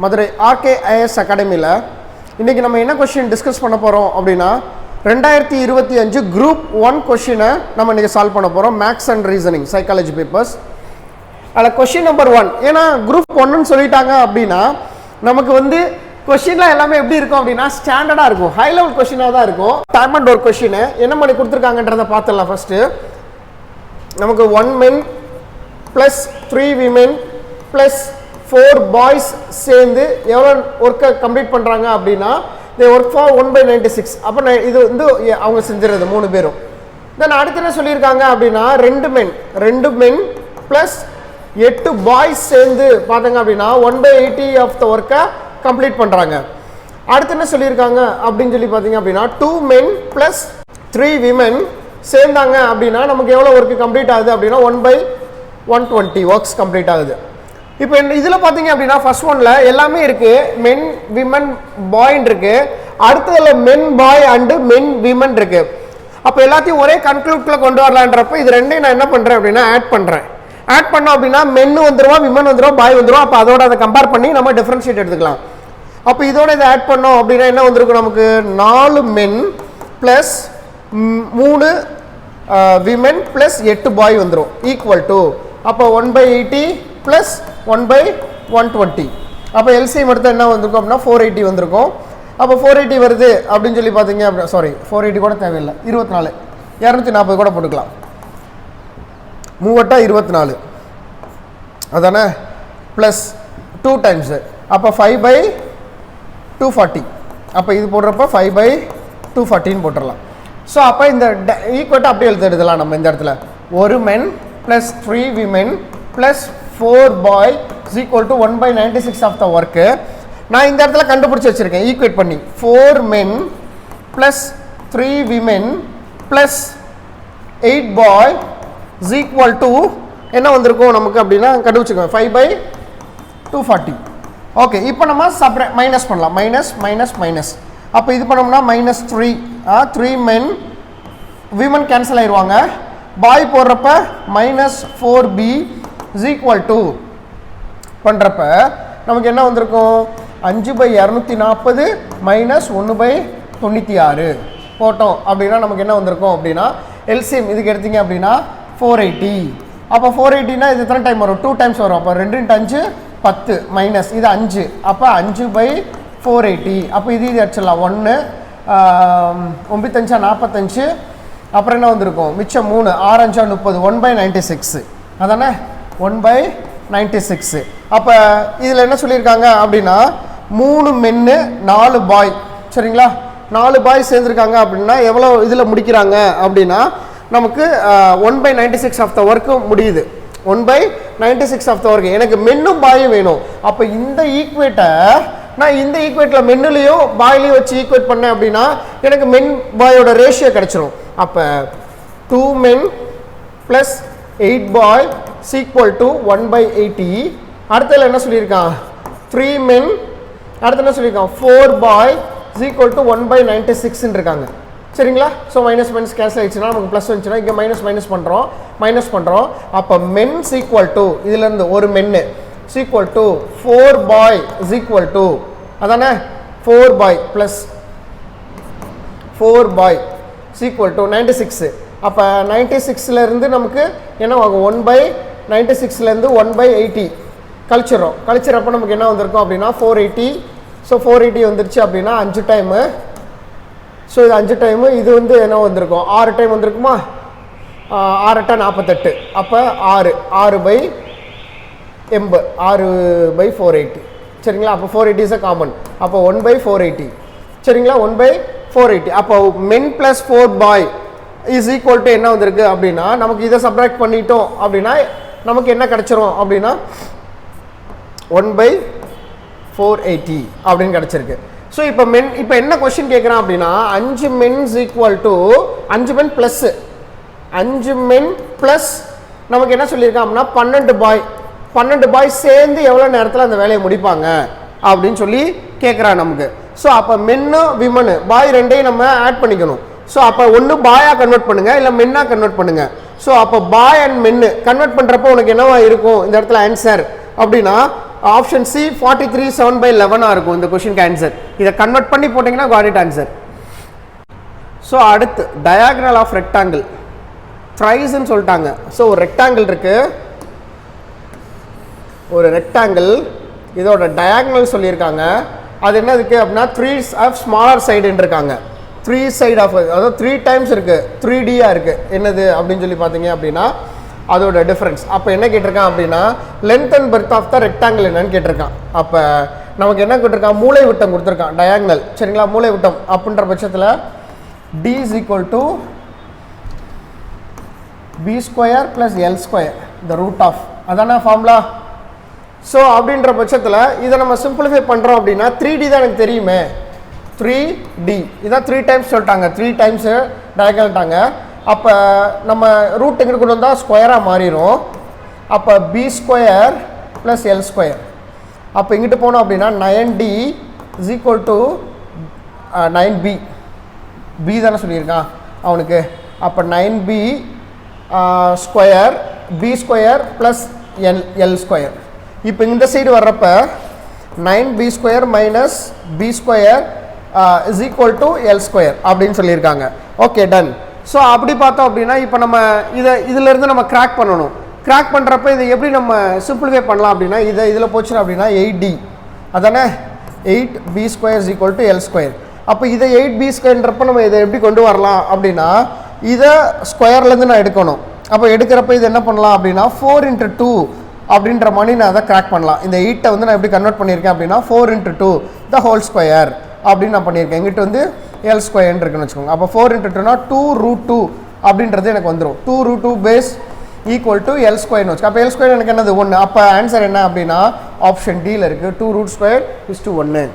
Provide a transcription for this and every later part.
Madurai RKIS அகாடமியில் இன்றைக்கி நம்ம என்ன கொஷின் டிஸ்கஸ் பண்ண போகிறோம் அப்படின்னா 2025 குரூப் 1 கொஷினை நம்ம இன்றைக்கி சால்வ் பண்ண போகிறோம். Maths and reasoning psychology papers. அதில் கொஷின் நம்பர் 1, ஏன்னா குரூப் 1ன்னு சொல்லிட்டாங்க அப்படின்னா நமக்கு வந்து கொஷின்லாம் எல்லாமே எப்படி இருக்கும் அப்படின்னா ஸ்டாண்டர்டாக இருக்கும், ஹை லெவல் கொஷினாக தான் இருக்கும். டைம் அண்ட் ஒரு கொஷினை என்ன பண்ணி கொடுத்துருக்காங்கன்றதை பார்த்துடலாம். ஃபஸ்ட்டு நமக்கு 1 men plus 3 women plus 4 boys சேர்ந்து எவ்வளோ ஒர்க்கை கம்ப்ளீட் பண்ணுறாங்க அப்படின்னா they work for 1/96. அப்போ இது வந்து அவங்க செஞ்சிடறது 3 பேரும். தென் அடுத்து என்ன சொல்லியிருக்காங்க அப்படின்னா 2 men ப்ளஸ் 8 boys சேர்ந்து பார்த்தாங்க அப்படின்னா 1/80 ஆஃப் த ஒர்க்கை கம்ப்ளீட் பண்ணுறாங்க. அடுத்து என்ன சொல்லியிருக்காங்க அப்படின்னு சொல்லி பார்த்தீங்க அப்படின்னா 2 men ப்ளஸ் 3 women சேர்ந்தாங்க அப்படின்னா நமக்கு எவ்வளோ ஒர்க்கு கம்ப்ளீட் ஆகுது அப்படின்னா 1/120 ஒர்க்ஸ் கம்ப்ளீட் ஆகுது. இப்போ இதில் பார்த்தீங்க அப்படின்னா ஃபர்ஸ்ட் ஒன்ல எல்லாமே இருக்குது, மென் விமன் பாய்ன்னு இருக்குது. அடுத்ததில் மென் பாய் அண்டு மென் விமன் இருக்குது. அப்போ எல்லாத்தையும் ஒரே கன்க்ளூட்டில் கொண்டு வரலான்றப்ப இது ரெண்டையும் நான் என்ன பண்ணுறேன் அப்படின்னா ஆட் பண்ணுறேன். ஆட் பண்ணோம் அப்படின்னா மென்னு வந்துடுவோம், விமன் வந்துடும், பாய் வந்துடும். அப்போ அதோட அதை கம்பேர் பண்ணி நம்ம டிஃப்ரென்ஷியேட் எடுத்துக்கலாம். அப்போ இதோட இதை ஆட் பண்ணோம் அப்படின்னா என்ன வந்திருக்கும் நமக்கு 4 men ப்ளஸ் 3 விமன் ப்ளஸ் 8 பாய் வந்துடும் ஈக்குவல் டு அப்போ 1/80 ப்ளஸ் 1/120. அப்போ எல்சிஎம் எடுத்தால் என்ன வந்திருக்கும் அப்படின்னா 480 வந்திருக்கும். அப்போ 480 வருது அப்படின்னு சொல்லி பார்த்தீங்க அப்படின்னா 480 கூட தேவையில்லை, 24 240 கூட போட்டுக்கலாம். 3 24 அதானே, ப்ளஸ் 2 டைம்ஸு அப்போ 5/240. அப்போ இது போடுறப்ப 5/240 போட்டுடலாம். ஸோ அப்போ இந்த ஈக்குவட்டை அப்படியே எழுதலாம் நம்ம இந்த இடத்துல 1 men plus 3 women plus 4 boy is equal to 1/96 of the work. நான் இந்த இடத்துல கண்டுபிடிச்சி வச்சுருக்கேன் ஈக்குவேட் பண்ணி 4 men plus 3 women plus 8 boy is equal to என்ன வந்திருக்கும் நமக்கு அப்படின்னா கண்டுபிடிச்சிக்கோங்க 5/240. ஓகே, இப்போ நம்ம மைனஸ் பண்ணலாம், மைனஸ். அப்போ இது பண்ணோம்னா -3 men விமன் கேன்சல் ஆயிடுவாங்க. பாய் போடுறப்ப -4b is equal to பண்ணுறப்ப நமக்கு என்ன வந்திருக்கும் 5/240 -1/96 போட்டோம் அப்படின்னா நமக்கு என்ன வந்திருக்கும் அப்படின்னா எல்சிஎம் இதுக்கு எடுத்தீங்க அப்படின்னா 480. அப்போ 480னா இது எத்தனை டைம் வரும், 2 டைம்ஸ் வரும். அப்போ 2 × 5 10 மைனஸ் இது 5, அப்போ 5/480. அப்போ இது அடிச்சிடலாம் 1 9 5 45. அப்புறம் என்ன வந்திருக்கும் மிச்சம் 3 6 5 30 1/96 அதானே 1/96. அப்போ இதில் என்ன சொல்லியிருக்காங்க அப்படின்னா 3 மென்னு 4 பாய், சரிங்களா, 4 பாய் சேர்ந்துருக்காங்க அப்படின்னா எவ்வளோ இதில் முடிக்கிறாங்க அப்படின்னா நமக்கு 1/96 ஆஃப் த ஒர்க்கு முடியுது. 1/96 ஆஃப் த ஒர்க்கு எனக்கு மென்னும் பாயும் வேணும். அப்போ இந்த ஈக்குவேட்டை நான் இந்த ஈக்குவேட்டில் மென்னுலையும் பாயிலையும் வச்சு ஈக்குவேட் பண்ணேன் அப்படின்னா எனக்கு மென் பாயோட ரேஷியோ கிடச்சிரும். அப்போ 2 men plus 8 boy is equal to 1/80. அடுத்ததில் என்ன சொல்லியிருக்கான் 3 men, அடுத்து என்ன சொல்லியிருக்கான் 4 boy is equal to 1/96 இருக்காங்க, சரிங்களா. ஸோ மைனஸ் கேன்சல் ஆயிடுச்சுன்னா நமக்கு ப்ளஸ் வந்துச்சுன்னா இங்கே மைனஸ் பண்ணுறோம். அப்போ men is equal to இதுலேருந்து ஒரு மென்னு is equal to 4 boy is equal to அதானே 4 boy plus 4 boy is equal to 96. அப்போ 96லேருந்து நமக்கு என்ன ஆகும் 1/96லேருந்து 1/80 கழிச்சிடறப்போ நமக்கு என்ன வந்திருக்கும் அப்படின்னா 480. ஸோ 480 வந்துருச்சு அப்படின்னா 5 டைமு. ஸோ இது 5 டைமு, இது வந்து என்ன வந்திருக்கும் 6 டைம் வந்திருக்குமா, 6 8 48. அப்போ 6/480 சரிங்களா. அப்போ 480 இஸ் அ காமன். அப்போ 1/480 சரிங்களா, 1/480. அப்போ men plus 4 boy is equal to என்ன வந்திருக்கு அப்படின்னா நமக்கு இதை சப்ராக்ட் பண்ணிட்டோம் அப்படின்னா நமக்கு என்ன கிடச்சிரும் அப்படின்னா 1/480 அப்படின்னு கிடச்சிருக்கு. ஸோ இப்போ என்ன கொஸ்டின் கேட்குறான் அப்படின்னா 5 men is equal to 5 men plus 5 men plus நமக்கு என்ன சொல்லியிருக்கான் அப்படின்னா 12 பாய் சேர்ந்து எவ்வளோ நேரத்தில் அந்த வேலையை முடிப்பாங்க அப்படின்னு சொல்லி கேட்குறான் நமக்கு. ஸோ அப்போ மென்னு விமனு பாய் ரெண்டையும் நம்ம ஆட் பண்ணிக்கணும். ஸோ அப்போ ஒன்று பாயாக கன்வெர்ட் பண்ணுங்கள், இல்லை மென்னாக கன்வெர்ட் பண்ணுங்கள். ஸோ அப்போ பாய் அண்ட் மென்னு கன்வெர்ட் பண்ணுறப்போ உனக்கு என்னவா இருக்கும் இந்த இடத்துல ஆன்சர் அப்படின்னா ஆப்ஷன் சி 43 7/11 இருக்கும் இந்த கொஸ்டினுக்கு ஆன்சர். இதை கன்வெர்ட் பண்ணி போட்டிங்கன்னா got it ஆன்சர். ஸோ அடுத்து டயாகனல் ஆஃப் ரெக்டாங்கிள் ட்ரைஸ்ன்னு சொல்லிட்டாங்க. ஸோ ஒரு ரெக்டாங்கிள் இருக்கு, ஒரு ரெக்டாங்கிள், இதோட டயாகனல் சொல்லியிருக்காங்க. அது என்ன இருக்கு அப்படின்னா 3 ஆஃப் ஸ்மாலர் சைடுன்னு இருக்காங்க. 3 சைடு ஆஃப், அதாவது 3 டைம்ஸ் இருக்கு, 3D-யா இருக்கு. என்னது அப்படின்னு சொல்லி பார்த்தீங்க அப்படின்னா அதோட டிஃபரன்ஸ். அப்போ என்ன கேட்டிருக்கான் அப்படின்னா length and breadth of the rectangle என்னன்னு கேட்டிருக்கான். அப்போ நமக்கு என்ன கேட்டிருக்கான், மூளை விட்டம் கொடுத்துருக்கான் டயாகனல். சரிங்களா, மூளை விட்டம் அப்படின்ற பட்சத்தில் d is equal to b square plus l square the root of, அதான ஃபார்முலா. ஸோ அப்படின்ற பட்சத்தில் இதை நம்ம சிம்பிளிஃபை பண்ணுறோம் அப்படின்னா 3D தான் எனக்கு தெரியுமே, 3D இதான் 3 டைம்ஸ் சொல்லிட்டாங்க, 3 டைம்ஸு டயகனல்ட்டாங்க. அப்போ நம்ம ரூட் எங்கே கொண்டு வந்தால் ஸ்கொயராக மாறிடும். அப்போ B square plus L square. அப்போ இங்கிட்டு போனோம் அப்படின்னா 9D is equal to 9B, B தானே சொல்லியிருக்கான் அவனுக்கு. அப்போ 9B square B square plus L square. இப்போ இந்த சைடு வர்றப்ப 9B square minus B square is equal to L square அப்படின்னு சொல்லியிருக்காங்க. Okay done. ஸோ அப்படி பார்த்தோம் அப்படின்னா இப்போ நம்ம இதிலேருந்து நம்ம கிராக் பண்ணணும். கிராக் பண்ணுறப்ப இதை எப்படி நம்ம சிம்பிளிஃபை பண்ணலாம் அப்படின்னா இதில் போச்சுன்னா அப்படின்னா 8D அதானே, 8B square is equal to L square. அப்போ இதை 8B ஸ்கொயர்ன்றப்ப நம்ம இதை எப்படி கொண்டு வரலாம் அப்படின்னா இதை ஸ்கொயர்லேருந்து நான் எடுக்கணும். அப்போ எடுக்கிறப்ப இது என்ன பண்ணலாம் அப்படின்னா 4 × 2 அப்படின்ற மாதிரி நான் அதை கிராக் பண்ணலாம். இந்த 8 வந்து நான் எப்படி கன்வெர்ட் பண்ணியிருக்கேன் அப்படின்னா 4 × 2 த ஹோல் ஸ்கொயர் அப்படின்னு நான் பண்ணியிருக்கேன். எங்கிட்ட வந்து எல் ஸ்கொயர்னு இருக்குன்னு வச்சுக்கோங்க. அப்போ 4 × 2னா 2√2 அப்படின்றது எனக்கு வந்துடும். 2√2 பேஸ் ஈக்குவல் டு எல் ஸ்கொயர்னு வச்சுக்கோ. அப்போ எல் ஸ்கொயர் எனக்கு என்னது 1. அப்போ ஆன்சர் என்ன அப்படின்னா ஆப்ஷன் டியில் இருக்குது, 2√2 = 1.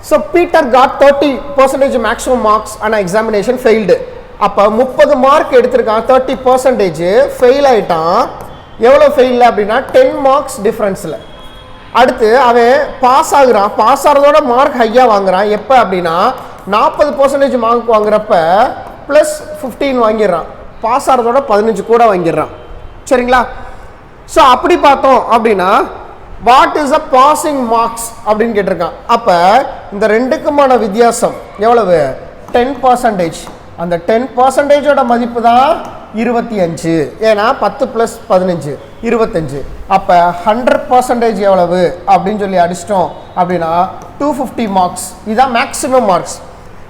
So Peter got 30% maximum marks ஆனால் எக்ஸாமினேஷன் ஃபெயில்டு. அப்போ 30 மார்க் எடுத்திருக்கான், 30% ஃபெயில் ஆகிட்டான். எவ்வளோ ஃபெயில் அப்படின்னா 10 மார்க்ஸ் டிஃப்ரென்ஸில். அடுத்து அவன் பாஸ் ஆகுறான், பாஸ் ஆகிறதோட மார்க் ஹையாக வாங்குறான். எப்போ அப்படின்னா 40% மார்க் வாங்குறப்ப ப்ளஸ் 15 வாங்கிடுறான், பாஸ் ஆகிறதோட 15 கூட வாங்கிடுறான். சரிங்களா. ஸோ அப்படி பார்த்தோம் அப்படின்னா what is a passing marks அப்படின்னு கேட்டிருக்கான். அப்போ இந்த ரெண்டுக்குமான வித்தியாசம் எவ்வளவு, 10%. அந்த 10%ஓட மதிப்பு தான் 25. ஏன்னா 10 + 15 25. அப்போ 100% எவ்வளவு அப்படின்னு சொல்லி அடிச்சிட்டோம் அப்படின்னா 250 மார்க்ஸ். இதுதான் மேக்ஸிமம் மார்க்ஸ்.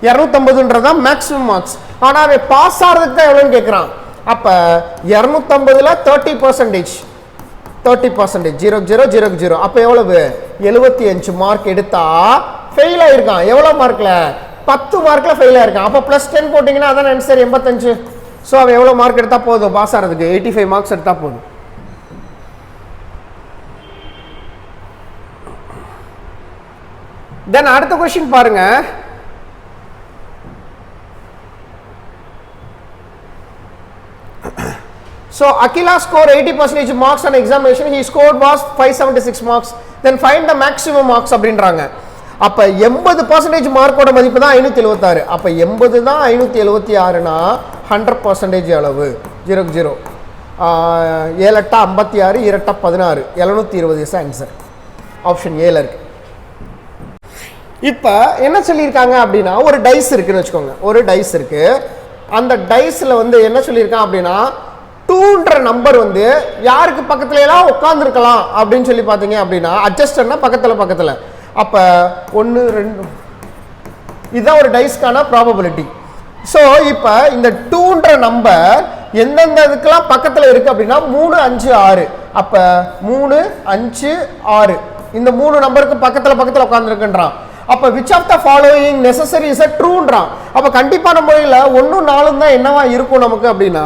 250ன்றதான் மேக்ஸிமம் மார்க்ஸ். ஆனால் அவன் பாஸ் ஆகிறதுக்கு தான் எவ்வளோன்னு கேட்குறான். அப்போ 250ல் 30%, 0 0 0. அப்போ எவ்வளவு, 75 மார்க் எடுத்தா ஃபெயில் ஆகிருக்கான். எவ்வளோ மார்க்கில், 10 மார்க்கில் ஃபெயில் ஆகிருக்கான். அப்போ +10 போட்டிங்கன்னா அதான் ஆன்சர் 85. ஸோ அவன் எவ்வளோ மார்க் எடுத்தால் போதும் பாஸ் ஆகிறதுக்கு, 85 மார்க்ஸ் எடுத்தால் போதும். தென் அடுத்த கொஸ்டின் பாருங்க. So Akila scored 80% marks on examination. He scored was 576 marks. Then find the maximum marks அப்படின்றாங்க. அப்போ 80% மார்க்கோட மதிப்பு தான் 576. அப்போ 80 தான் 576னா 100% அளவு 0 0. 7 8 56, 2 8 16, 720 இஸ் ஆன்சர். ஆப்ஷன் ஏல இருக்கு. இப்போ என்ன சொல்லியிருக்காங்க அப்படின்னா ஒரு டைஸ் இருக்குன்னு வச்சுக்கோங்க, ஒரு டைஸ் இருக்கு. அந்த டைஸில் வந்து என்ன சொல்லியிருக்கான் அப்படின்னா 2ன்ற நம்பர் வந்து யாருக்கு பக்கத்துல எல்லாம் உட்காந்துருக்கலாம் அப்படின்னு சொல்லி பார்த்தீங்க அப்படின்னா அட்ஜஸ்டர்னா பக்கத்தில். அப்போ 1 2 இதுதான் ஒரு டைஸ்க்கான ப்ராபபிலிட்டி. ஸோ இப்போ இந்த 2ன்ற நம்பர் எந்தெந்த இதுக்கெல்லாம் பக்கத்தில் இருக்குது அப்படின்னா 3 5 6. அப்போ 3 5 6 இந்த 3 நம்பருக்கு பக்கத்தில் உட்காந்துருக்குன்றான். அப்போ which of the following necessary is a ட்ரூன்றான். அப்போ கண்டிப்பான முறையில் 1 4 தான் என்னவா இருக்கும் நமக்கு அப்படின்னா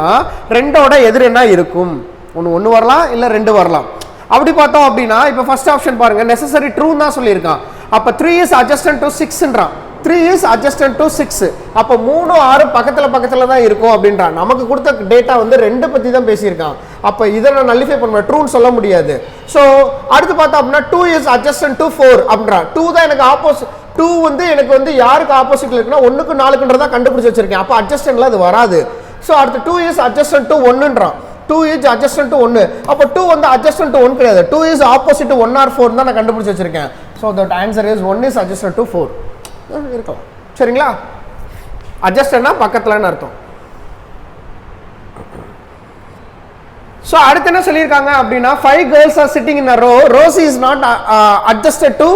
2ஓட எதிர் என்ன இருக்கும், 1 வரலாம் இல்லை 2 வரலாம். அப்படி பார்த்தோம் அப்படின்னா இப்போ ஃபர்ஸ்ட் ஆப்ஷன் பாருங்க, நெசசரி ட்ரூ தான் சொல்லியிருக்கான். அப்போ 3 இஸ் அட்ஜஸ்டன்ட் டு 6ன்றான். 3 இஸ் அட்ஜஸ்டன்ட் டு 6. அப்போ 3 6 பக்கத்தில் தான் இருக்கும் அப்படின்றான். நமக்கு கொடுத்த டேட்டா வந்து 2 பற்றி தான் பேசியிருக்கான். அப்போ இதை நான் நல்லிஃபை பண்ணுவேன், ட்ரூன்னு சொல்ல முடியாது. ஸோ அடுத்து பார்த்தோம் அப்படின்னா 2 இஸ் அட்ஜஸ்டன்ட் டு 4 அப்படின்றான். 2 தான் எனக்கு ஆப்போசிட், 2 வந்து எனக்கு வந்து யாருக்கு ஆப்போசிட்ல இருக்குன்னா 1க்கு 4க்குன்றதா கண்டுபிடிச்சு வச்சிருக்கேன். அப்போ அட்ஜஸ்டன்ட்ல அது வராது. ஸோ அடுத்து 2 இஸ் அட்ஜஸ்டன்ட் டு 1ன்றான். 2 is adjacent to 1. அப்போ 2 வந்து adjacent to 1 கிடையாது, 2 is opposite to 1 or 4 தான் நான் கண்டுபிடிச்சு வச்சிருக்கேன். So that answer is 1 is adjacent to 4 இருக்கலாம். சரிங்களா? adjacentனா பக்கத்துலன்னு அர்த்தம். So அடுத்து என்ன சொல்லியிருக்காங்க அப்படின்னா 5 girls are sitting in a row. Rosie is not adjusted to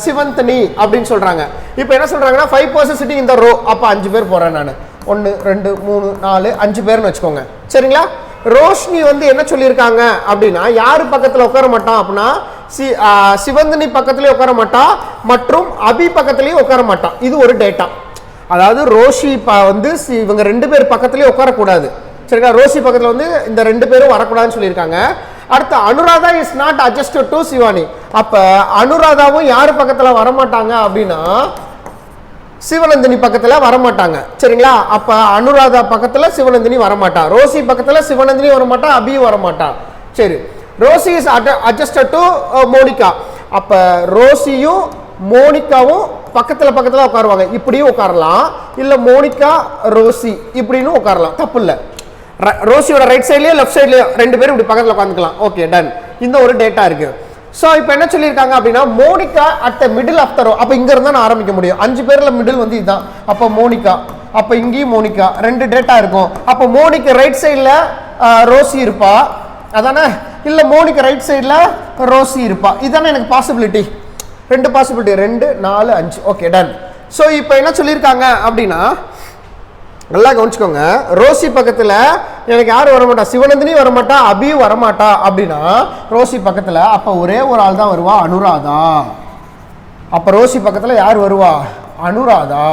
சிவந்தனி அப்படின்னு சொல்றாங்க. இப்போ என்ன சொல்றாங்கன்னா 5 persons sitting in the row. அப்போ 5 பேர் போறேன் நான். 1 2 3 4 5 பேர்னு வச்சுக்கோங்க. சரிங்களா? ரோஷினி வந்து என்ன சொல்லியிருக்காங்க அப்படின்னா யாரு பக்கத்தில் உட்கார மாட்டான் அப்படின்னா சிவந்தினி பக்கத்துலேயே உட்கார மாட்டான் மற்றும் அபி பக்கத்துலேயும் உட்கார மாட்டான். இது ஒரு டேட்டா. அதாவது ரோஷி வந்து இவங்க 2 பேர் பக்கத்துலேயே உட்காரக்கூடாது. சரிங்களா? ரோஷி பக்கத்தில் வந்து இந்த 2 பேரும் வரக்கூடாதுன்னு சொல்லியிருக்காங்க. அடுத்து Anuradha is not adjusted to Shivani. அப்போ அனுராதாவும் யார் பக்கத்தில் வரமாட்டாங்க அப்படின்னா சிவநந்தினி பக்கத்தில் வரமாட்டாங்க. சரிங்களா? அப்போ அனுராதா பக்கத்தில் சிவநந்தினி வரமாட்டா, ரோசி பக்கத்தில் சிவநந்தினி வரமாட்டா, அபியும் வரமாட்டா. சரி, Rosie is adjusted to Monica. அப்போ ரோசியும் மோனிகாவும் பக்கத்தில் பக்கத்தில் உட்காருவாங்க. இப்படியும் உட்காரலாம், இல்லை மோனிகா ரோசி இப்படின்னு உட்காரலாம், தப்பு இல்லை. ரோசியோட ரைட் சைட்லேயோ லெஃப்ட் சைட்லேயோ 2 பேரும் இப்படி பக்கத்தில் உட்காந்துக்கலாம். Okay, done. இந்த ஒரு டேட்டா இருக்கு. ஸோ இப்போ என்ன சொல்லியிருக்காங்க அப்படின்னா Monica at the middle of the row. அப்போ இங்க இருந்தா நான் ஆரம்பிக்க முடியும். 5 பேர்ல மிடில் வந்து இதுதான். அப்போ மோனிகா, அப்போ இங்கேயும் மோனிகா, 2 டேட்டா இருக்கும். அப்போ மோனிகா ரைட் சைடில் ரோசி இருப்பா, அதானே? இல்லை மோனிகா ரைட் சைடில் ரோசி இருப்பா. இதுதானே எனக்கு possibility. 2 possibility, 2 4 5. Okay, done. So இப்போ என்ன சொல்லியிருக்காங்க அப்படின்னா நல்லா கவனிச்சுக்கோங்க. ரோசி பக்கத்தில் எனக்கு யாரும் வரமாட்டா, சிவநந்தினி வரமாட்டா, அபியும் வரமாட்டா அப்படின்னா ரோசி பக்கத்தில் அப்போ ஒரே ஒரு ஆள் தான் வருவா, அனுராதா. அப்போ ரோசி பக்கத்தில் யார் வருவா? அனுராதா.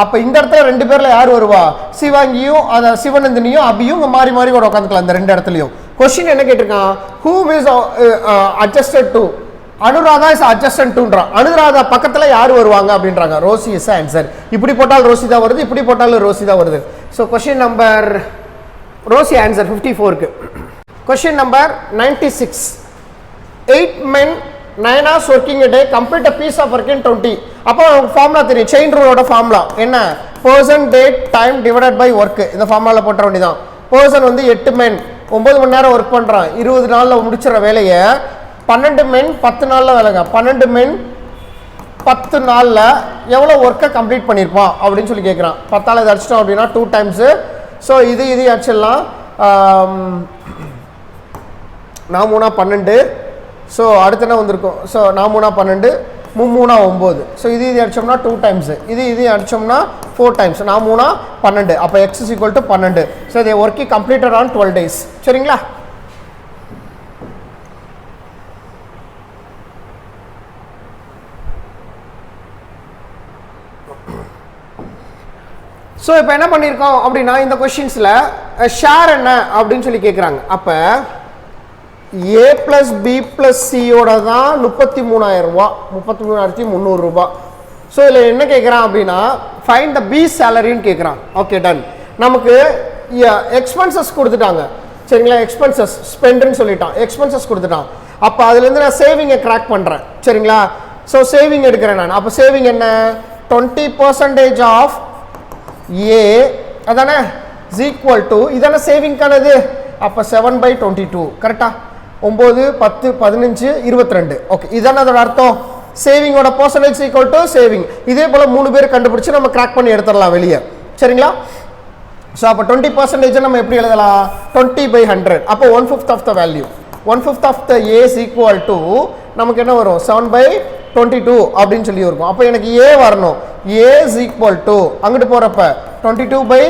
அப்போ இந்த இடத்துல 2 பேர்ல யார் வருவா? சிவாங்கியும் சிவநந்தினியும் அபியும் மாறி மாறி கூட உட்காந்துக்கலாம் இந்த 2 இடத்துலையும். கொஸ்டின் என்ன கேட்டிருக்கான்? Who is adjusted to Anuradha is adjacent டுன்றான். அனுராதா பக்கத்தில் யார் வருவாங்க அப்படின்றாங்க. Rosie is answer. இப்படி போட்டால் ரோசி தான் வருது, இப்படி போட்டாலும் ரோசி தான் வருது. So question number Rosie answer 54க்கு. Question number 96. 8 men 9 hours working a day complete a piece of work in 20. அப்போ ஃபார்முலா தெரியும், செயின் ரூலோட ஃபார்முலா என்ன? Person date time divided by work. இந்த ஃபார்முலாவில் போட்ட வேண்டியதான். பர்சன் வந்து 8 men 9 மணி நேரம் ஒர்க் பண்ணுறான், 20 நாளில் முடிச்சிடற வேலையை 12 men 10 நாளில் வேலைங்க. 12 men 10 நாளில் எவ்வளோ ஒர்க்கை கம்ப்ளீட் பண்ணியிருப்பான் அப்படின்னு சொல்லி கேட்குறான். 10ஆல் இது அடிச்சிட்டோம் அப்படின்னா 2 times. ஸோ இது அடிச்சிடலாம். 4 3 12. ஸோ அடுத்து என்ன வந்திருக்கும்? ஸோ 4 3 12, 3 3 9. ஸோ இது அடித்தோம்னா 2 times, இது அடித்தோம்னா 4 times. 4 3 12. அப்போ x is equal to 12. So இதை ஒர்க்கி கம்ப்ளீட்டட் ஆன் 12 days. சரிங்களா? ஸோ இப்போ என்ன பண்ணியிருக்கோம் அப்படின்னா இந்த கொஷின்ஸில் ஷேர் என்ன அப்படின்னு சொல்லி கேட்குறாங்க. அப்போ ஏ ப்ளஸ் பி ப்ளஸ் சியோட தான் 33,000 ரூபா, 33,300 ரூபா. ஸோ இதில் என்ன கேட்குறான் அப்படின்னா ஃபைண்ட் த பி சேலரின்னு கேட்குறான். Okay, ton. நமக்கு எக்ஸ்பென்சஸ் கொடுத்துட்டாங்க. சரிங்களா? எக்ஸ்பென்சஸ் ஸ்பெண்டுன்னு சொல்லிட்டான், எக்ஸ்பென்சஸ் கொடுத்துட்டான். அப்போ அதுலேருந்து நான் சேவிங்கை கிராக் பண்ணுறேன். சரிங்களா? ஸோ சேவிங் எடுக்கிறேன் நான். அப்போ சேவிங் என்ன? 20% ஆஃப் ஏ, அதானே, இஸ் ஈக்குவல் டு இதான சேவிங்கானது. அப்போ 7/22. கரெக்டா? 9 10 15 22. ஓகே, இதான அதோட அர்த்தம். சேவிங்கோட பர்சன்டேஜ் ஈக்குவல் டு சேவிங். இதே போல் 3 பேர் கண்டுபிடிச்சு நம்ம கிராக் பண்ணி எடுத்துடலாம் வெளியே. சரிங்களா? ஸோ அப்போ 20% நம்ம எப்படி எழுதலாம்? 20/100. அப்போ 1/5 of the value, 1/5 of the A is equal to நமக்கு என்ன வரும்? 7/22 அப்படின்னு சொல்லி இருக்கும். அப்போ எனக்கு ஏ வரணும். ஏ இஸ் ஈக்குவல் டு அங்கிட்டு போகிறப்ப 7/22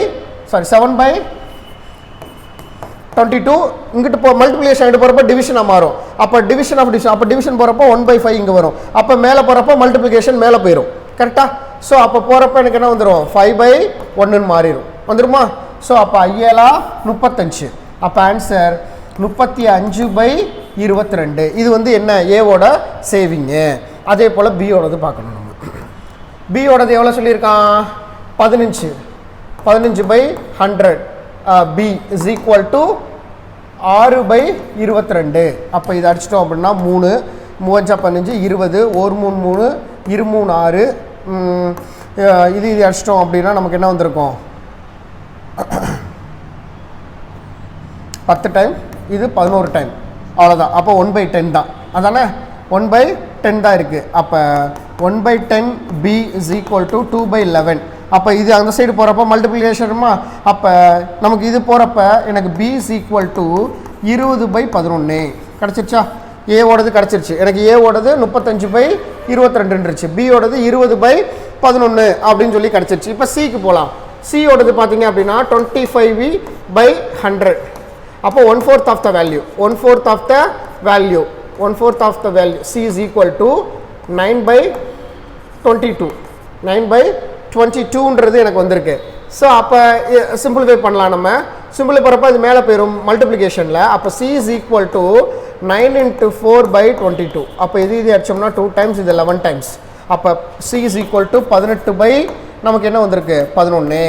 இங்கிட்டு மல்டிப்ளிகேஷன் ஆகிட்டு போகிறப்ப டிவிஷனாக மாறும். அப்போ டிவிஷன் ஆஃப் டிவிஷன், அப்போ டிவிஷன் போகிறப்போ 1/5 இங்கே வரும். அப்போ மேலே போகிறப்போ மல்டிப்ளிகேஷன் மேலே போயிடும். கரெக்டாக? ஸோ அப்போ போகிறப்ப எனக்கு என்ன வந்துடும்? 5/1ன்னு மாறிடும். வந்துடுமா? ஸோ அப்போ 5/35. அப்போ ஆன்சர் 35/22. இது வந்து என்ன? ஏவோட சேவிங்கு. அதே போல் பியோடது பார்க்கணும். நம்ம பியோடது எவ்வளோ சொல்லியிருக்கான்? 15/100. B is equal to 6/22. அப்போ இது அடிச்சிட்டோம் அப்படின்னா 3 3 15 20 1 3 3 2 3 6. இது அடிச்சிட்டோம் அப்படின்னா நமக்கு என்ன வந்திருக்கும்? 10 டைம், இது 11 டைம், அவ்வளோதான். அப்போ 1/10 தான், அதானே 1/10 தான் இருக்குது. அப்போ 1/10 b is equal to 2/11. அப்போ இது அந்த சைடு போகிறப்ப மல்டிப்ளிகேஷனுமா, அப்போ நமக்கு இது போகிறப்ப எனக்கு b is equal to 20/11 கிடச்சிருச்சா? ஏவோடது கிடச்சிருச்சு எனக்கு. ஏவோடது 35/22 பியோடது 20/11 அப்படின்னு சொல்லி கிடச்சிருச்சு. இப்போ சிக்கு போகலாம். சியோடது பார்த்தீங்க அப்படின்னா 25v/100. அப்போ 1/4 of the value, 1/4 of the value, 1/4 of the value. C is equal to 9/22, 9/22ன்றது எனக்கு வந்திருக்கு. ஸோ அப்போ சிம்பிளிஃபை பண்ணலாம். நம்ம சிம்பிளை போகிறப்ப இது மேலே போயிடும் மல்டிப்ளிகேஷனில். அப்போ சி இஸ் ஈக்குவல் டு 9 × 4/22. அப்போ இது அடிச்சோம்னா 2 டைம்ஸ், இது 11 டைம்ஸ். அப்போ சி இஸ் ஈக்குவல் டு 18 நமக்கு என்ன வந்திருக்கு 11,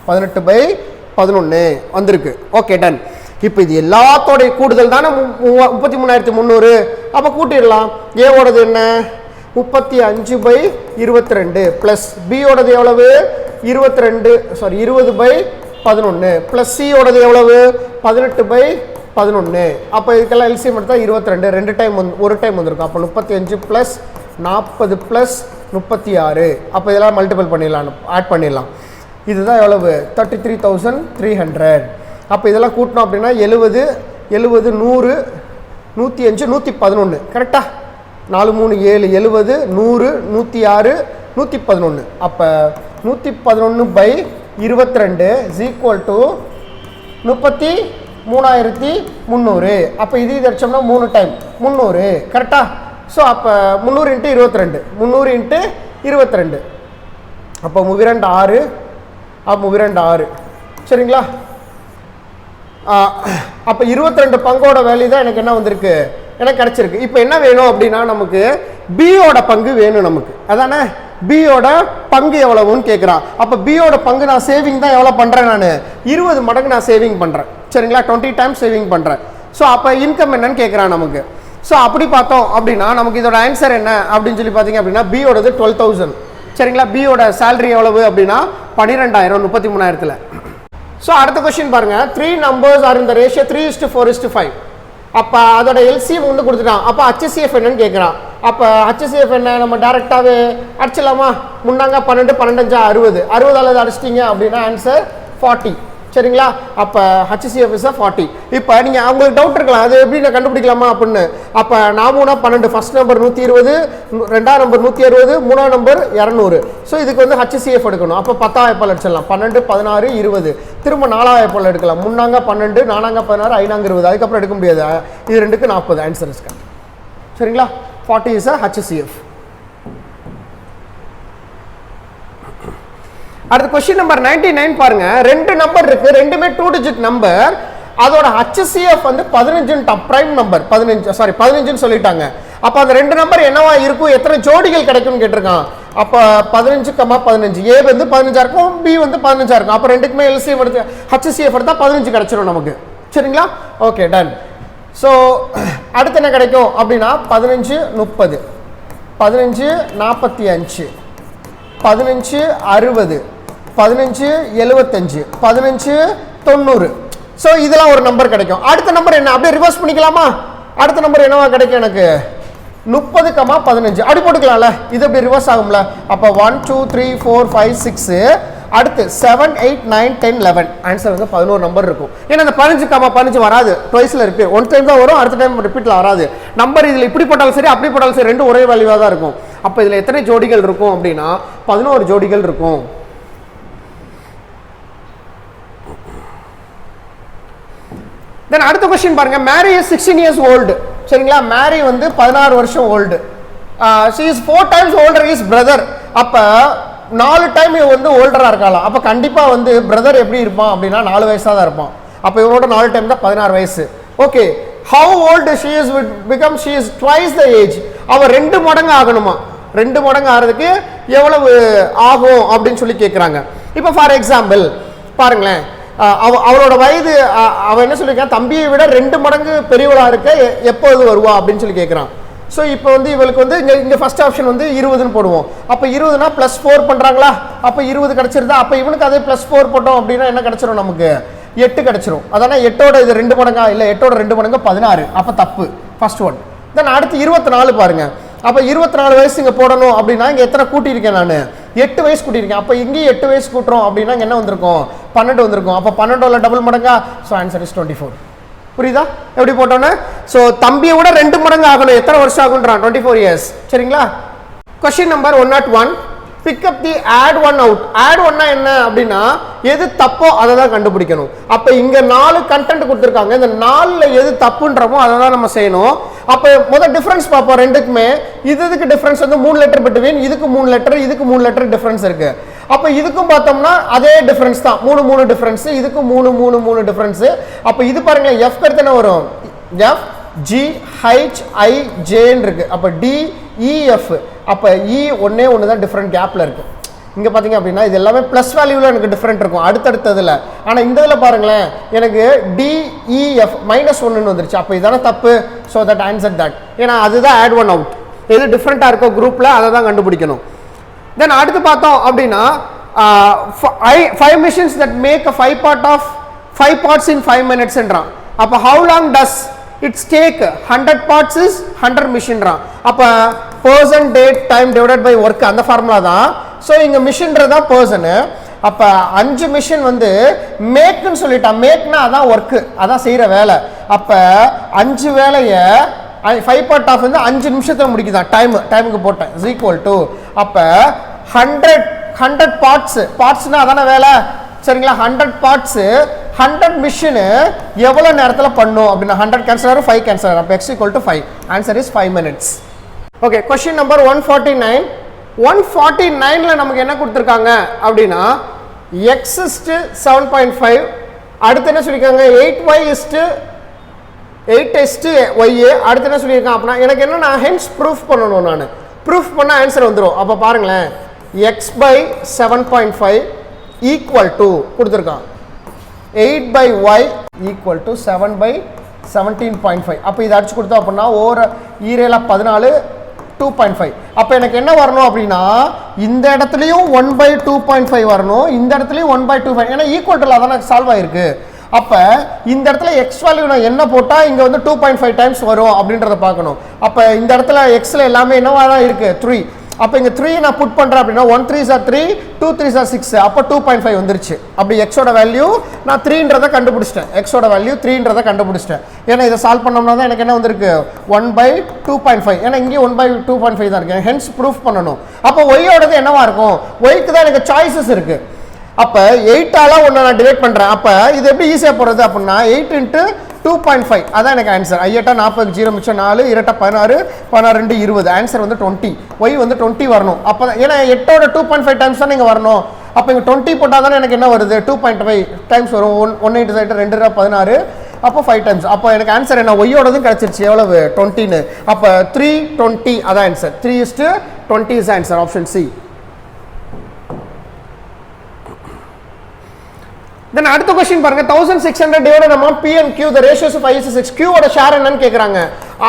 18/11 வந்திருக்கு. Okay done. இப்போ இது எல்லாத்தோடைய கூடுதல் தானே 33,300. அப்போ கூட்டிடலாம். ஏவோடது என்ன 35/22 ப்ளஸ் பியோடது எவ்வளவு 20/11 ப்ளஸ் சியோடது எவ்வளவு 18/11. அப்போ இதுக்கெல்லாம் எல்சிஎம் எடுத்தால் 22, 2 டைம் ஒரு டைம் வந்திருக்கும். அப்போ 35 ப்ளஸ் 40 ப்ளஸ் 36. அப்போ இதெல்லாம் மல்டிபிள் பண்ணிடலாம், ஆட் பண்ணிடலாம். இதுதான் எவ்வளவு 33,300. அப்போ இதெல்லாம் கூட்டினோம் அப்படின்னா 70, 100, 105, 111 கரெக்டா? 4, 3, 7, 70, 100, 106, 111. அப்போ 111/22 இஸ் ஈக்குவல் டு 33,300. அப்போ இது அடிச்சோம்னா 3 டைம் 300 கரெக்டா? ஸோ அப்போ 300 × 22, 300 × 22. அப்போ 36, அப்போ 36 சரிங்களா? அப்போ 22 பங்கோட வேல்யூ தான் எனக்கு என்ன வந்திருக்கு, எனக்கு கிடச்சிருக்கு. இப்போ என்ன வேணும் அப்படின்னா நமக்கு பியோட பங்கு வேணும் நமக்கு, அதானே? பியோட பங்கு எவ்வளவுன்னு கேட்குறான். அப்போ பியோட பங்கு நான் சேவிங் தான் எவ்வளோ பண்ணுறேன், நான் 20 மடங்கு நான் சேவிங் பண்ணுறேன் சரிங்களா? 20 டைம்ஸ் சேவிங் பண்ணுறேன். ஸோ அப்போ இன்கம் என்னன்னு கேட்குறான் நமக்கு. ஸோ அப்படி பார்த்தோம் அப்படின்னா நமக்கு இதோட ஆன்சர் என்ன அப்படின்னு சொல்லி பார்த்தீங்க அப்படின்னா பியோடது 12,000 சரிங்களா? பியோட சேலரி எவ்வளவு அப்படின்னா 12,000 33,000. ஸோ அடுத்த கொஸ்டின் பாருங்க. 3 numbers are in the ratio 3:4:5. அப்போ அதோட எல்சிஎம் வந்து கொடுத்துட்டான். அப்போ HCF என்னன்னு கேட்குறான். அப்போ HCF என்ன நம்ம டேரெக்டாகவே அடிச்சிடலாமா? முன்னாங்க 12, 12 60, 60 அடிச்சிட்டிங்க அப்படின்னா ஆன்சர் 40 சரிங்களா? அப்போ HCF இஸ் 40. இப்போ நீங்கள் அவங்களுக்கு டவுட் இருக்கலாம், அது எப்படி நான் கண்டுபிடிக்கலாமா அப்படின்னு. அப்போ 4 12, ஃபர்ஸ்ட் நம்பர் 120, 2ஆம் நம்பர் 160, 3ஆம் நம்பர் 200. ஸோ இதுக்கு வந்து HCF எடுக்கணும். அப்போ 10,000 அடிச்சிடலாம். 12, 16, 20. திரும்ப 4,000 எடுக்கலாம். 3ஆங்க 12, 4ஆங்க 16, 5ஆங்க 20. அதுக்கப்புறம் எடுக்க முடியாது. இது 2க்கு 40 ஆன்சர் இருக்கு சரிங்களா? 40 இஸ் HCF. அடுத்த கொஸ்டின் நம்பர் 99 பாருங்க. 2 நம்பர் இருக்கு, ரெண்டுமே 2 டிஜிட் நம்பர். அதோட HCF வந்து 15 பிரைம் நம்பர் 15 சொல்லிட்டாங்க. அப்போ அந்த 2 நம்பர் என்னவா இருக்கும், எத்தனை ஜோடிகள் கிடைக்கும்னு கேட்டிருக்கான். அப்போ 15, 15 ஏ வந்து 15 இருக்கும், பி வந்து 15 இருக்கும். அப்போ ரெண்டுக்குமே எல்சிஎம் எடுத்து HCF எடுத்தா 15 கிடைச்சிடும் நமக்கு சரிங்களா? Okay done. ஸோ அடுத்து என்ன கிடைக்கும் அப்படின்னா 15 30, 15 45, 15 60, 15 75, 15 90. ஸோ இதெல்லாம் ஒரு நம்பர் கிடைக்கும். அடுத்த நம்பர் என்ன அப்படியே ரிவர்ஸ் பண்ணிக்கலாமா? அடுத்த நம்பர் என்னவா கிடைக்கும் எனக்கு 30, 15 அப்படி போட்டுக்கலாம்ல. இது அப்படி ரிவர்ஸ் ஆகும்ல. அப்போ 1 2 3 4 5 6 அடுத்து 7 8 9 10 11 ஆன்சர் வந்து 11 நம்பர் இருக்கும். ஏன்னா அந்த 15, 15 வராது, ட்வைஸ்ல இருக்கு. ஒன் டைம் தான் வரும், அடுத்த டைம் ரிப்பீட்ல வராது. நம்பர் இதில் இப்படி போட்டாலும் சரி அப்படி போட்டாலும் சரி ரெண்டும் ஒரே வேல்யூவாக தான் இருக்கும். அப்போ இதில் எத்தனை ஜோடிகள் இருக்கும் அப்படின்னா 11 ஜோடிகள் இருக்கும். தென் அடுத்த கொஸ்டின் பாருங்க. மேரி இஸ் 16 years old சரிங்களா? மேரி வந்து 16 வருஷம் old. she is 4 times older his brother. அப்போ 4 டைம் இவன் வந்து ஓல்டராக இருக்கலாம். அப்போ கண்டிப்பாக வந்து பிரதர் எப்படி இருப்பான் அப்படின்னா 4 வயசாக தான் இருப்பான். அப்போ இவனோட 4 டைம் தான் 16 வயசு. Okay, how old she is will become she is twice the age. அவன் 2 மடங்கு ஆகணுமா? 2 மடங்கு ஆகிறதுக்கு எவ்வளவு ஆகும் அப்படின்னு சொல்லி கேட்குறாங்க. இப்போ ஃபார் எக்ஸாம்பிள் பாருங்களேன், அவளோட வயது அவன் என்ன சொல்லியிருக்கான், தம்பியை விட 2 மடங்கு பெரியவளாக இருக்க எப்போது வருவா அப்படின்னு சொல்லி கேட்குறான். ஸோ இப்போ வந்து இவளுக்கு வந்து இங்கே ஃபர்ஸ்ட் ஆப்ஷன் வந்து 20ன்னு போடுவோம். அப்போ 20னா +4 பண்ணுறாங்களா? அப்போ 20 கிடச்சிருந்தா அப்போ இவனுக்கு அதே +4 போட்டோம் அப்படின்னா என்ன கிடச்சிரும் நமக்கு 8 கிடைச்சிரும். அதானே 8ஓட இது 2 மடங்கா இல்லை 8ஓட 2 மடங்கு 16. அப்போ தப்பு ஃபர்ஸ்ட் ஒன். தென் அடுத்து 24 பாருங்க. அப்போ 24 வயசு இங்கே போடணும் அப்படின்னா இங்கே எத்தனை கூட்டியிருக்கேன் நான் 8 வயசு கூட்டியிருக்கேன். அப்போ இங்கேயும் 8 வயசு கூட்டுறோம் அப்படின்னா இங்கே என்ன வந்திருக்கும் 12 வந்திருக்கும். அப்போ 12 டபுள் மடங்கா. So answer is 24. புரியுதா எப்படி போட்டோன்னு? ஸோ தம்பியை விட 2 மடங்கு ஆகணும். எத்தனை வருஷம் ஆகுன்றான் 24 இயர்ஸ். சரிங்களா? Question number 101. பிக் அப் தி ஆட் ஒன் அவுட். ஆட் ஒன்னா என்ன அப்படின்னா எது தப்போ அதை தான் கண்டுபிடிக்கணும். அப்போ இங்க 4 கண்டென்ட் கொடுத்துருக்காங்க. இந்த 4ல் எது தப்புன்றமோ அதை தான் நம்ம செய்யணும். அப்போ முதல் டிஃபரன்ஸ் பார்ப்போம் ரெண்டுக்குமே. இதுக்கு டிஃபரன்ஸ் வந்து 3 லெட்டர் பிட்வீன் இதுக்கு 3 லெட்டர் இதுக்கு 3 லெட்டர் டிஃபரன்ஸ் இருக்கு. அப்போ இதுக்கும் பார்த்தோம்னா அதே டிஃபரன்ஸ் தான் 3 டிஃபரன்ஸ். இதுக்கு 3 டிஃபரன்ஸ். அப்போ இது பாருங்க எஃப் அடுத்து என்ன வரும் எஃப் ஜி ஹெச் ஐ ஜேன்னு இருக்கு. அப்போ டி இஎஃப். அப்போ இ ஒன்னே ஒன்று தான் டிஃப்ரெண்ட் கேப்பில் இருக்கு. இங்கே பார்த்தீங்க அப்படின்னா இது எல்லாமே ப்ளஸ் வேல்யூவில் எனக்கு டிஃப்ரெண்ட் இருக்கும் அடுத்தடுத்ததில். ஆனால் இந்த இதில் பாருங்களேன் எனக்கு டிஇஎஃப் -1 வந்துருச்சு. அப்போ இதுதானே தப்பு. So that answer that. ஏன்னா அதுதான் ஆட் ஒன் அவுட். எது டிஃப்ரெண்ட்டாக இருக்கோ குரூப்பில் அதை தான் கண்டுபிடிக்கணும். தென் அடுத்து பார்த்தோம் அப்படின்னா 5 machines that make a 5 parts in 5 minutesன்றான். அப்போ how long does it's take 100 parts is 100 மிஷின்றான். அப்போ person date time divided by work அந்த ஃபார்முலா தான். ஸோ இங்கே மிஷின்றது தான் பர்சனு. அப்போ 5 மிஷின் வந்து மேக்குன்னு சொல்லிட்டான். மேக்னா அதான் ஒர்க்கு, அதான் செய்கிற வேலை. அப்போ 5 வேலையை 5 part ஆஃப் வந்து 5 நிமிஷத்தில் முடிக்குதான். டைமுக்கு போட்டேன் இஸ் ஈக்குவல் டு. அப்போ 100 பார்ட்ஸ்னா அதான வேலை. சரிங்களா? 100 parts 100 மிஷினு எவ்வளோ நேரத்தில் பண்ணும் அப்படின்னா 100 கேன்சல் ஆகும் 5 கேன்சல் ஆகும். அப்போ x equal to 5. Answer is 5 minutes. Okay question number 149. 149ல் நமக்கு என்ன கொடுத்துருக்காங்க அப்படின்னா x is to 7.5. அடுத்து என்ன சொல்லியிருக்காங்க 8y is to 8 is to y. அடுத்து என்ன சொல்லியிருக்காங்க அப்படின்னா எனக்கு என்னன்னா ஹென்ஸ் ப்ரூஃப் பண்ணணும். நான் ப்ரூஃப் பண்ண ஆன்சர் வந்துடும். அப்போ பாருங்களேன் x by 7.5 ஈக்குவல் டு கொடுத்துருக்கான் 8 by y equal to 7 by 17.5. அப்போ இதை அடிச்சு கொடுத்தோம் அப்படின்னா ஒரு ஈரேல 14 2.5. அப்போ எனக்கு என்ன வரணும் அப்படின்னா இந்த இடத்துலையும் 1 by 2.5 வரணும், இந்த இடத்துலையும் 1 by 2.5. ஏன்னா ஈக்குவல் டு அதான் சால்வ் ஆயிருக்கு. அப்போ இந்த இடத்துல எக்ஸ் வேல்யூ நான் என்ன போட்டால் இங்கே வந்து 2.5 டைம்ஸ் வரும் அப்படின்றத பார்க்கணும். அப்போ இந்த இடத்துல எக்ஸில் எல்லாமே என்னவா தான் இருக்குது 3. அப்போ இங்கே 3 நான் புட் பண்ணுறேன் அப்படின்னா 1 3s are 3 2 3s are 6. அப்போ 2.5 வந்துருச்சு. அப்படி எக்ஸோட வேல்யூ நான் 3ன்றதை கண்டுபிடிச்சிட்டேன். எக்ஸோட வேல்யூ 3ன்றதை கண்டுபிடிச்சிட்டேன். ஏன்னா இதை சால்வ் பண்ணோம்னா தான் எனக்கு என்ன வந்திருக்கு 1 by 2.5. ஏன்னா இங்கே 1 by 2.5 தான் இருக்கு. ஹென்ஸ் ப்ரூஃப் பண்ணணும். அப்போ ஒய்யோடது என்னவா இருக்கும்? ஒய்க்கு தான் எனக்கு சாய்ஸஸ் இருக்குது. அப்போ 8ஆல் ஒன்று நான் டிவைட் பண்ணுறேன். அப்போ இது எப்படி ஈஸியாக போடுறது அப்படின்னா 8 into 2.5 அதான் எனக்கு ஆன்சர். 8 40 0 மிச்சம் 4 2 16 16 2 20. ஆன்சர் வந்து 20. ஒய் வந்து 20 வரணும். அப்போ ஏன்னா 8ஓட 2.5 டைம்ஸ் தான் நீங்கள் வரணும். அப்போ இங்கே 20 போட்டால் தானே எனக்கு என்ன வருது 2.5 டைம்ஸ் வரும். 1 8 2 16 அப்போ 5 டைம்ஸ். அப்போ எனக்கு ஆன்சர் என்ன ஒய்யோடதும் கிடச்சிருச்சு. எவ்வளவு 20ன்னு. அப்போ 320 அதான் answer. 3:20 is answer. Option C. Then அடுத்த क्वेश्चन பாருங்க 1600 divided among P and Q the ratios of 5:6. Q ஓட ஷேர் என்னன்னு கேக்குறாங்க.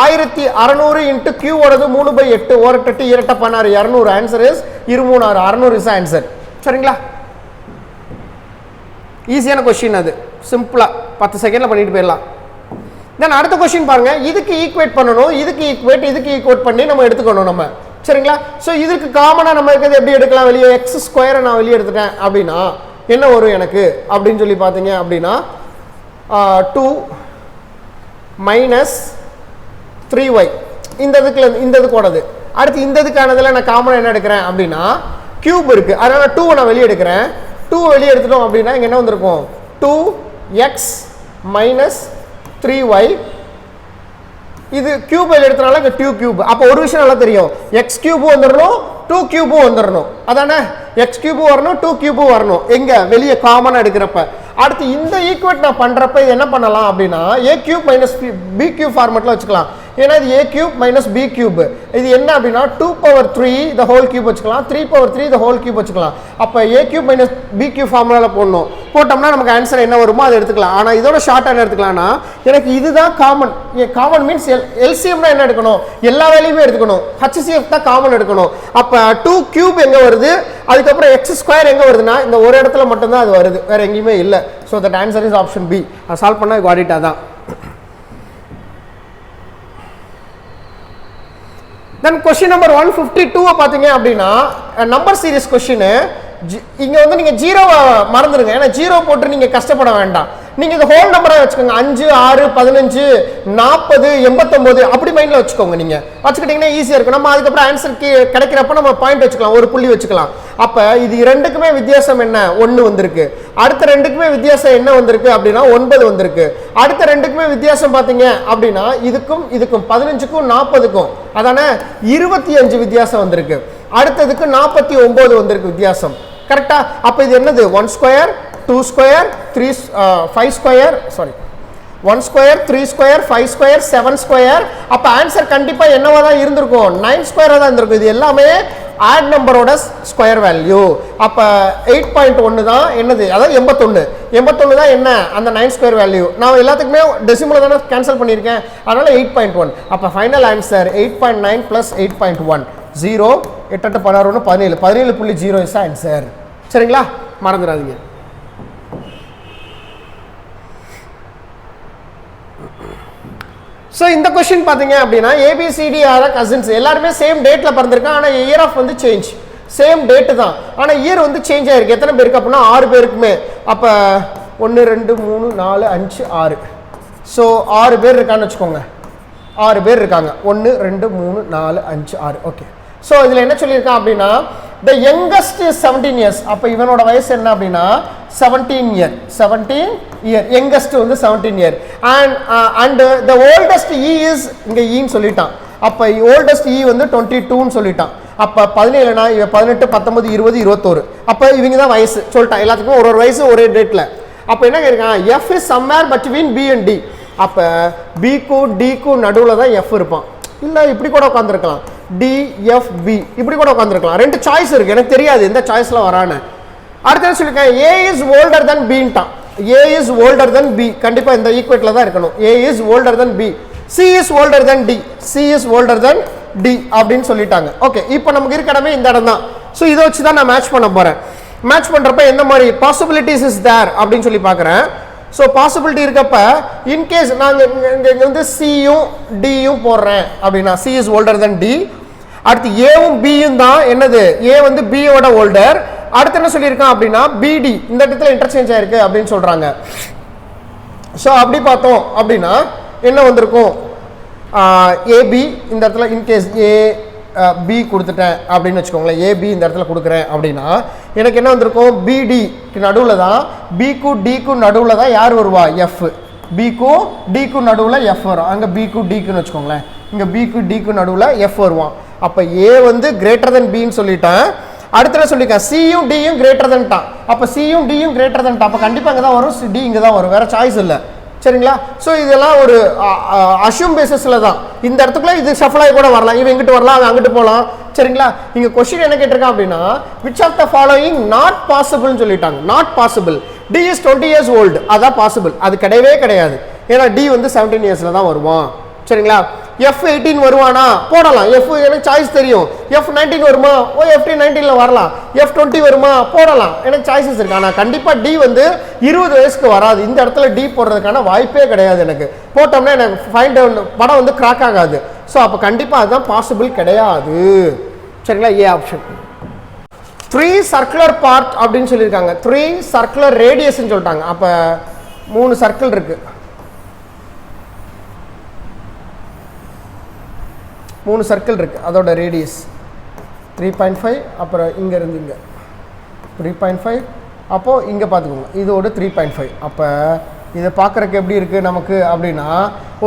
1600 into Q ஓடது 3/8 ஒரு 8 2 16 200. Answer is 23 600 is answer. சரிங்களா? ஈஸியான क्वेश्चन அது. சிம்பிளா 10 செகண்ட்ல பண்ணிட்டு போயிடலாம். தென் அடுத்த क्वेश्चन பாருங்க. இதுக்கு ஈக்குவேட் பண்ணனும். இதுக்கு ஈக்குவேட் பண்ணி நம்ம எடுத்துக்கணும் நம்ம. சரிங்களா? சோ இதுக்கு காமனா நம்ம இருக்கிறது எப்படி எடுக்கலாம்? வெளியே x² நான் வெளியே எடுத்துட்டேன் அப்படினா என்ன வரும் எனக்கு அப்படின்னு சொல்லி பார்த்தீங்க அப்படின்னா 2 minus 3y இந்த இதுக்கு ஓடது. அடுத்து இந்த இதுக்கானதில் நான் காமனாக என்ன எடுக்கிறேன் அப்படின்னா கியூப் இருக்குது. அதனால் 2 நான் வெளியே எடுக்கிறேன். 2 வெளியே எடுத்துட்டோம் அப்படின்னா இங்கே என்ன வந்திருக்கும் 2x minus 3y. இது கியூப் வெளியே எடுத்தனால இங்கே 2 கியூப். அப்போ ஒரு விஷயம் நல்லா தெரியும். எக்ஸ் கியூபும் வந்துடணும் 2 கியூபும் வந்துடணும். அதானே எக்ஸ் கியூபும் வரணும் 2 கியூபும் வரணும். எங்கே வெளியே காமனாக எடுக்கிறப்ப. அடுத்து இந்த ஈக்குவேட் நான் பண்ணுறப்ப இது என்ன பண்ணலாம் அப்படின்னா a³ minus b³ ஃபார்மெட்டில் வச்சுக்கலாம். ஏன்னா இது a cube minus b cube. இது என்ன அப்படின்னா 2 power 3 the whole cube வச்சுக்கலாம், 3 power 3 the whole cube வச்சுக்கலாம். அப்போ a cube minus b cube ஃபார்முலாவில் போடணும். போட்டோம்னா நமக்கு ஆன்சர் என்ன வருமோ அதை எடுத்துக்கலாம். ஆனால் இதோட ஷார்ட் என்ன எடுத்துக்கலாம்னா எனக்கு இதுதான் காமன். காமன் மீன்ஸ் எல்சிஎம்னா என்ன எடுக்கணும், எல்லா வேலையுமே எடுத்துக்கணும். HCF தான் காமன் எடுக்கணும். அப்போ 2 கியூப் எங்கே வருது, அதுக்கப்புறம் எக்ஸ் ஸ்கொயர் எங்கே வருதுன்னா இந்த ஒரு இடத்துல மட்டும்தான் அது வருது, வேற எங்கேயுமே இல்லை. So that answer is option B. அதை சால்வ் பண்ணால் குவாடிட்டா தான். தென் கொஸ்டின் நம்பர் 152 பார்த்தீங்க அப்படின்னா நம்பர் சீரிஸ் கொஸ்டின். இங்கே வந்து நீங்கள் ஜீரோவை மறந்துடுங்க, ஏன்னா ஜீரோ போட்டு நீங்கள் கஷ்டப்பட வேண்டாம். நீங்கள் இந்த ஹோல் நம்பராக வச்சுக்கோங்க, 5 6 15 40 89 அப்படி மைண்டில் வச்சுக்கோங்க. நீங்கள் வச்சுக்கிட்டிங்கன்னா ஈஸியாக இருக்கும். நம்ம அதுக்கப்புறம் ஆன்சர் கிடைக்கிறப்ப நம்ம பாயிண்ட் வச்சுக்கலாம், ஒரு புள்ளி வச்சுக்கலாம். அப்போ இது ரெண்டுக்குமே வித்தியாசம் என்ன, 1 வந்திருக்கு. அடுத்த ரெண்டுக்குமே வித்தியாசம் என்ன வந்திருக்கு அப்படின்னா 9 வந்திருக்கு. அடுத்த ரெண்டுக்குமே வித்தியாசம் பார்த்தீங்க அப்படின்னா இதுக்கும் 15க்கும் 40க்கும் அதான 25 வித்தியாசம் வந்திருக்கு. அடுத்ததுக்கு 49 வந்திருக்கு வித்தியாசம். கரெக்டா? அப்போ இது என்னது, 1 square 2 square 5 square, sorry 1 square 3 square 5 square 7 square. அப்போ ஆன்சர் கண்டிப்பாக என்னவா தான் இருந்திருக்கும், 9 ஸ்கொயராக தான் இருந்திருக்கும். இது எல்லாமே ஆட் நம்பரோட ஸ்கொயர் வேல்யூ. அப்போ 8.1 தான் என்னது, அதாவது 81 தான் என்ன அந்த 9 ஸ்கொயர் வேல்யூ. நான் எல்லாத்துக்குமே டெசிமலை தானே கேன்சல் பண்ணியிருக்கேன், அதனால 8.1. அப்போ ஃபைனல் ஆன்சர் 8.9 + 8.1 0 8 8 16 17.0 இஸ் ஆன்சர். சரிங்களா, மறந்துடாதீங்க. ஸோ இந்த கொஸ்டின் பார்த்தீங்க அப்படின்னா ஏபிசிடி ஆர் கசின்ஸ் எல்லாருமே சேம் டேட்டில் பிறந்திருக்காங்க. ஆனால் இயர் ஆஃப் வந்து சேஞ்ச், சேம் டேட்டு தான், ஆனால் இயர் வந்து சேஞ்ச் ஆகிருக்கு. எத்தனை பேருக்கு அப்படின்னா 6 பேருக்குமே. அப்போ 1 2 3 4 5 6. ஸோ 6 பேர் இருக்கான்னு வச்சுக்கோங்க, 6 பேர் இருக்காங்க. 1 2 3 4 5 6. ஓகே. ஸோ இதில் என்ன சொல்லியிருக்கான் அப்படின்னா the youngest is 17 years. அப்போ இவனோட வயசு என்ன அப்படின்னா 17 year. youngest வந்து 17 year. and the oldest E is இங்கே ஈன்னு சொல்லிட்டான். அப்போ oldest E வந்து 22ன்னு சொல்லிட்டான். அப்போ 17னா இவன் 18 19 20 21. அப்போ இவங்க தான் வயசு சொல்லிட்டான். எல்லாத்துக்கும் ஒரு வயசு ஒரே டேட்டில். அப்போ என்ன கேட்குறான், F is somewhere between B and D. அப்போ பிக்கும் டிக்கும் நடுவில் தான் F இருப்பான். இல்லை இப்படி கூட உட்காந்துருக்கலாம், DFB இப்படி கூட உட்காந்துருக்கலாம். 2 சாய்ஸ் இருக்கு, எனக்கு தெரியாது எந்த சாய்ஸ்ல வரான்னு. அடுத்த சொல்லிருக்கேன் A is older than Bன்ட்டான். A is older than B கண்டிப்பா இந்த ஈக்குவேட்ல தான் இருக்கணும். A is older than B. C is older than D. C is older than D அப்படின்னு சொல்லிட்டாங்க. ஓகே, இப்போ நமக்கு இருக்க இடமே இந்த இடம் தான். ஸோ இதை வச்சு தான் நான் மேட்ச் பண்ண போறேன். மேட்ச் பண்றப்ப எந்த மாதிரி பாசிபிலிட்டிஸ் இஸ் தேர் அப்படின்னு சொல்லி பார்க்குறேன். ஸோ பாசிபிலிட்டி இருக்கப்ப இன்கேஸ் நாங்கள் இங்கே வந்து சியும் டியும் போடுறேன் அப்படின்னா C is older than D. அடுத்து ஏவும் பியும் தான் என்னது, ஏ வந்து பியோட ஓல்டர். அடுத்து என்ன சொல்லியிருக்கான் அப்படின்னா பிடி இந்த இடத்துல இன்டர்சேஞ்ச் ஆயிருக்கு அப்படின்னு சொல்றாங்க. ஸோ அப்படி பார்த்தோம் அப்படின்னா என்ன வந்திருக்கும், ஏபி இந்த இடத்துல இன்கேஸ் ஏ பி கொடுத்துட்டேன் அப்படின்னு வச்சுக்கோங்களேன், ஏபி இந்த இடத்துல கொடுக்குறேன் அப்படின்னா எனக்கு என்ன வந்திருக்கும், பிடிக்கு நடுவில் தான் பிக்கும் டிக்கும் நடுவில் தான் யார் வருவா, எஃப். பிக்கும் டிக்கும் நடுவில் எஃப் வரும். அங்கே பிக்கும் டிக்குன்னு வச்சுக்கோங்களேன், இங்கே பிக்கும் டிக்கும் நடுவில் எஃப் வருவான். அப்போ ஏ வந்து கிரேட்டர் தென் பின்னு சொல்லிட்டேன். அடுத்த சொல்லியிருக்கேன் சியும் டியும் கிரேட்டர் தென் டான். அப்போ சியும் டியும் கிரேட்டர் தென் டான். அப்போ கண்டிப்பாக இங்கே தான் வரும், டி இங்கே தான் வரும், வேற சாய்ஸ் இல்லை. சரிங்களா? ஸோ இதெல்லாம் ஒரு அஷ்யூம் பேசிஸில் தான். இந்த இடத்துக்குள்ள இது ஷஃபலாகி கூட வரலாம், இவன் இங்கிட்டு வரலாம், அவன் அங்கிட்டு போகலாம். சரிங்களா? இங்கே கொஸ்டின் என்ன கேட்டிருக்கான் அப்படின்னா which of the following not பாசிபிள்னு சொல்லிட்டாங்க. Not possible. D is 20 years old, அதான் பாசிபிள். அது கிடையவே கிடையாது. ஏன்னா டி வந்து 17 yearsல தான் வருவான். சரிங்களா? F18 வருவானா போடலாம், F எனக்கு சாய்ஸ் தெரியும். F19 வருமா, ஓ F19 19ல வரலாம். F20 வருமா போடலாம், எனக்கு சாய்ஸஸ் இருக்கு. ஆனால் கண்டிப்பாக டி வந்து 20 வயசுக்கு வராது. இந்த இடத்துல டி போடுறதுக்கான வாய்ப்பே கிடையாது. எனக்கு போட்டோம்னா எனக்கு ஃபைண்ட் படம் வந்து கிராக் ஆகாது. ஸோ அப்போ கண்டிப்பாக அதுதான் பாசிபிள் கிடையாது. சரிங்களா? A option. 3 சர்க்குலர் பார்ட் அப்படின்னு சொல்லியிருக்காங்க, 3 சர்க்குலர் ரேடியஸ்ன்னு சொல்லிட்டாங்க. அப்போ 3 சர்க்கிள் இருக்கு, 3 சர்க்கிள் இருக்குது, அதோட ரேடியஸ் 3.5. அப்புறம் இங்கே இருந்து இங்கே 3.5. அப்போது இங்கே பார்த்துக்கோங்க இதோட 3.5. அப்போ இதை பார்க்குறக்கு எப்படி இருக்குது நமக்கு அப்படின்னா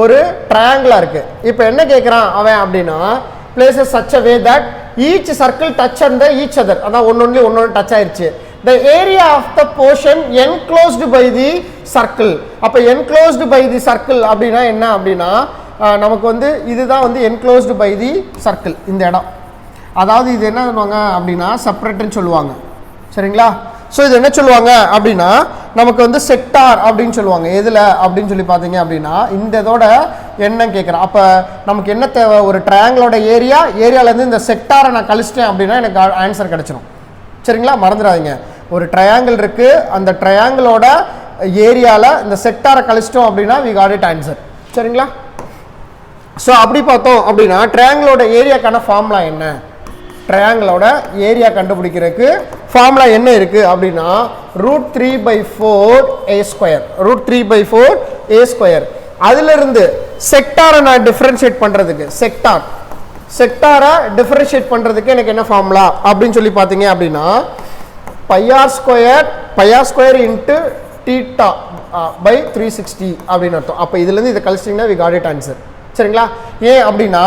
ஒரு ட்ரையாங்கிளாக இருக்குது. இப்போ என்ன கேட்குறான் அவன் அப்படின்னா places such a way that each circle touch under each other. அதான் ஒன்று டச் ஆயிடுச்சு. The area of the portion enclosed by the circle. அப்போ enclosed by the circle அப்படின்னா என்ன அப்படின்னா நமக்கு வந்து இதுதான் வந்து என்க்ளோஸ்டு பை தி சர்க்கிள் இந்த இடம். அதாவது இது என்ன பண்ணுவாங்க அப்படின்னா செப்பரேட்னு சொல்லுவாங்க. சரிங்களா? ஸோ இது என்ன சொல்லுவாங்க அப்படின்னா நமக்கு வந்து செக்டார் அப்படின்னு சொல்லுவாங்க. எதில் அப்படின்னு சொல்லி பார்த்தீங்க அப்படின்னா இந்த இதோட என்ன கேட்குறேன். அப்போ நமக்கு என்ன தேவை, ஒரு ட்ரையாங்கிளோட ஏரியாவிலேருந்து இந்த செக்டாரை நான் கழிச்சிட்டேன் அப்படின்னா எனக்கு ஆன்சர் கிடச்சிரும். சரிங்களா? மறந்துடாதீங்க, ஒரு ட்ரையாங்கிள் இருக்குது, அந்த ட்ரையாங்கிளோட ஏரியாவில் இந்த செக்டாரை கழிச்சிட்டோம் அப்படின்னா வி காட் இட் ஆன்சர். சரிங்களா? ஸோ அப்படி பார்த்தோம் அப்படின்னா ட்ரையாங்கிளோட ஏரியாக்கான ஃபார்முலா என்ன, ட்ரையாங்கிளோட ஏரியா கண்டுபிடிக்கிறதுக்கு ஃபார்முலா என்ன இருக்குது அப்படின்னா √3/4a². √3/4a². அதிலிருந்து செக்டாரை நான் டிஃபரன்ஷியேட் பண்ணுறதுக்கு செக்டாரை டிஃபரன்ஷியேட் பண்ணுறதுக்கு எனக்கு என்ன ஃபார்முலா அப்படின்னு சொல்லி பார்த்தீங்க அப்படின்னா πr² இன்ட்டு θ பை 360 அப்படின்னு அர்த்தம். அப்போ இதுலேருந்து இதை கழிச்சிட்டிங்கன்னா வி காட் இட் ஆன்சர். சரிங்களா? ஏன் அப்படின்னா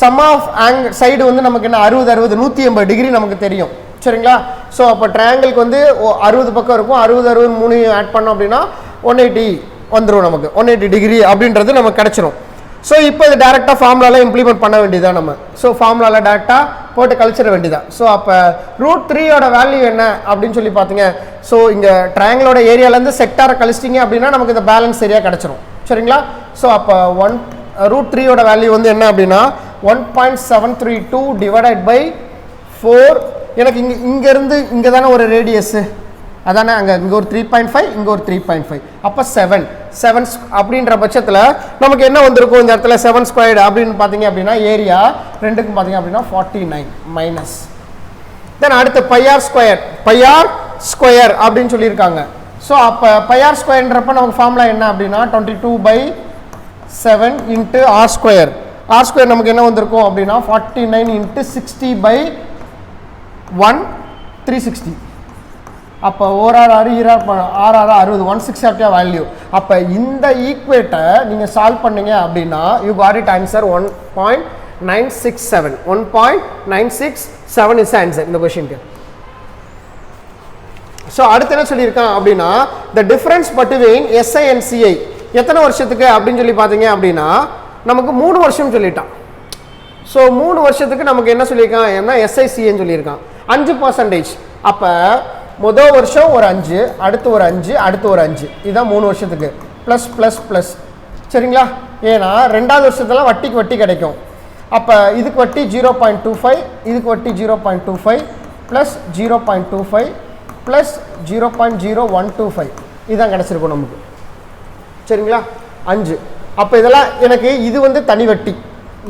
சம் ஆஃப் சைடு வந்து நமக்கு என்ன 60 180 டிகிரி நமக்கு தெரியும். சரிங்களா? ஸோ அப்போ ட்ரையாங்கிளுக்கு வந்து 60 பக்கம் இருக்கும், 60 3 ஆட் பண்ணோம் அப்படின்னா 180 வந்துடும், நமக்கு 180 டிகிரி அப்படின்றது நமக்கு கிடச்சிரும். ஸோ இப்போ இது டேரெக்டாக ஃபார்முலாவில் இம்ப்ளிமெண்ட் பண்ண வேண்டியதான் நம்ம. ஸோ ஃபார்முலாவில் டேரெக்டாக போட்டு கழிச்சிட வேண்டியதான். ஸோ அப்போ √3யோட வேல்யூ என்ன அப்படின்னு சொல்லி பார்த்தீங்க. ஸோ இங்கே ட்ரையாங்கிளோட ஏரியாவிலேருந்து செக்டாரை கழிச்சிட்டிங்க அப்படின்னா நமக்கு இந்த பேலன்ஸ் சரியாக கிடச்சிரும். சரிங்களா? ஸோ அப்போ √3யோட வேல்யூ வந்து என்ன அப்படின்னா 1.732 டிவைடட் பை 4. எனக்கு இங்கேருந்து இங்கே தானே ஒரு ரேடியஸு, அதானே அங்கே இங்கே ஒரு 3.5 இங்கே ஒரு 3.5, அப்போ 7 அப்படின்ற பட்சத்தில் நமக்கு என்ன வந்திருக்கும் இந்த இடத்துல 7² அப்படின்னு பார்த்தீங்க அப்படின்னா ஏரியா ரெண்டுக்கும் பார்த்தீங்க அப்படின்னா 49 மைனஸ். தென் அடுத்து πr² அப்படின்னு சொல்லியிருக்காங்க. ஸோ அப்போ πr²ன்றப்ப நமக்கு ஃபார்முலா என்ன அப்படின்னா 22/7 இன்ட்டு r². r² நமக்கு என்ன வந்திருக்கும் அப்படின்னா 49 இன்ட்டு 60/1 360. அப்போ ஓராறு 60 160 வேல்யூ. அப்போ இந்த ஈக்குவேட்டை நீங்கள் சால்வ் பண்ணீங்க அப்படின்னா you got it answer 1.967. 1.967 is answer இந்த கொஷினுக்கு. ஸோ அடுத்து என்ன சொல்லியிருக்கான் அப்படின்னா the difference between SI and CI எத்தனை வருஷத்துக்கு அப்படின்னு சொல்லி பார்த்தீங்க அப்படின்னா நமக்கு 3 வருஷம் சொல்லிட்டான். ஸோ 3 வருஷத்துக்கு நமக்கு என்ன சொல்லியிருக்கான் ஏன்னா எஸ்ஐசின்னு சொல்லியிருக்கான் 5%. அப்போ முதல் வருஷம் ஒரு 5, அடுத்து ஒரு 5, அடுத்து ஒரு 5, இதுதான் 3 வருஷத்துக்கு ப்ளஸ் ப்ளஸ் ப்ளஸ். சரிங்களா? ஏன்னா ரெண்டாவது வருஷத்துல வட்டிக்கு வட்டி கிடைக்கும். அப்போ இதுக்கு வட்டி 0.25, இதுக்கு வட்டி 0.25 ப்ளஸ் 0.25 ப்ளஸ் 0.0125 இதுதான் கிடச்சிருக்கும் நமக்கு. சரிங்களா? 5. அப்போ இதெல்லாம் எனக்கு இது வந்து தனி வட்டி,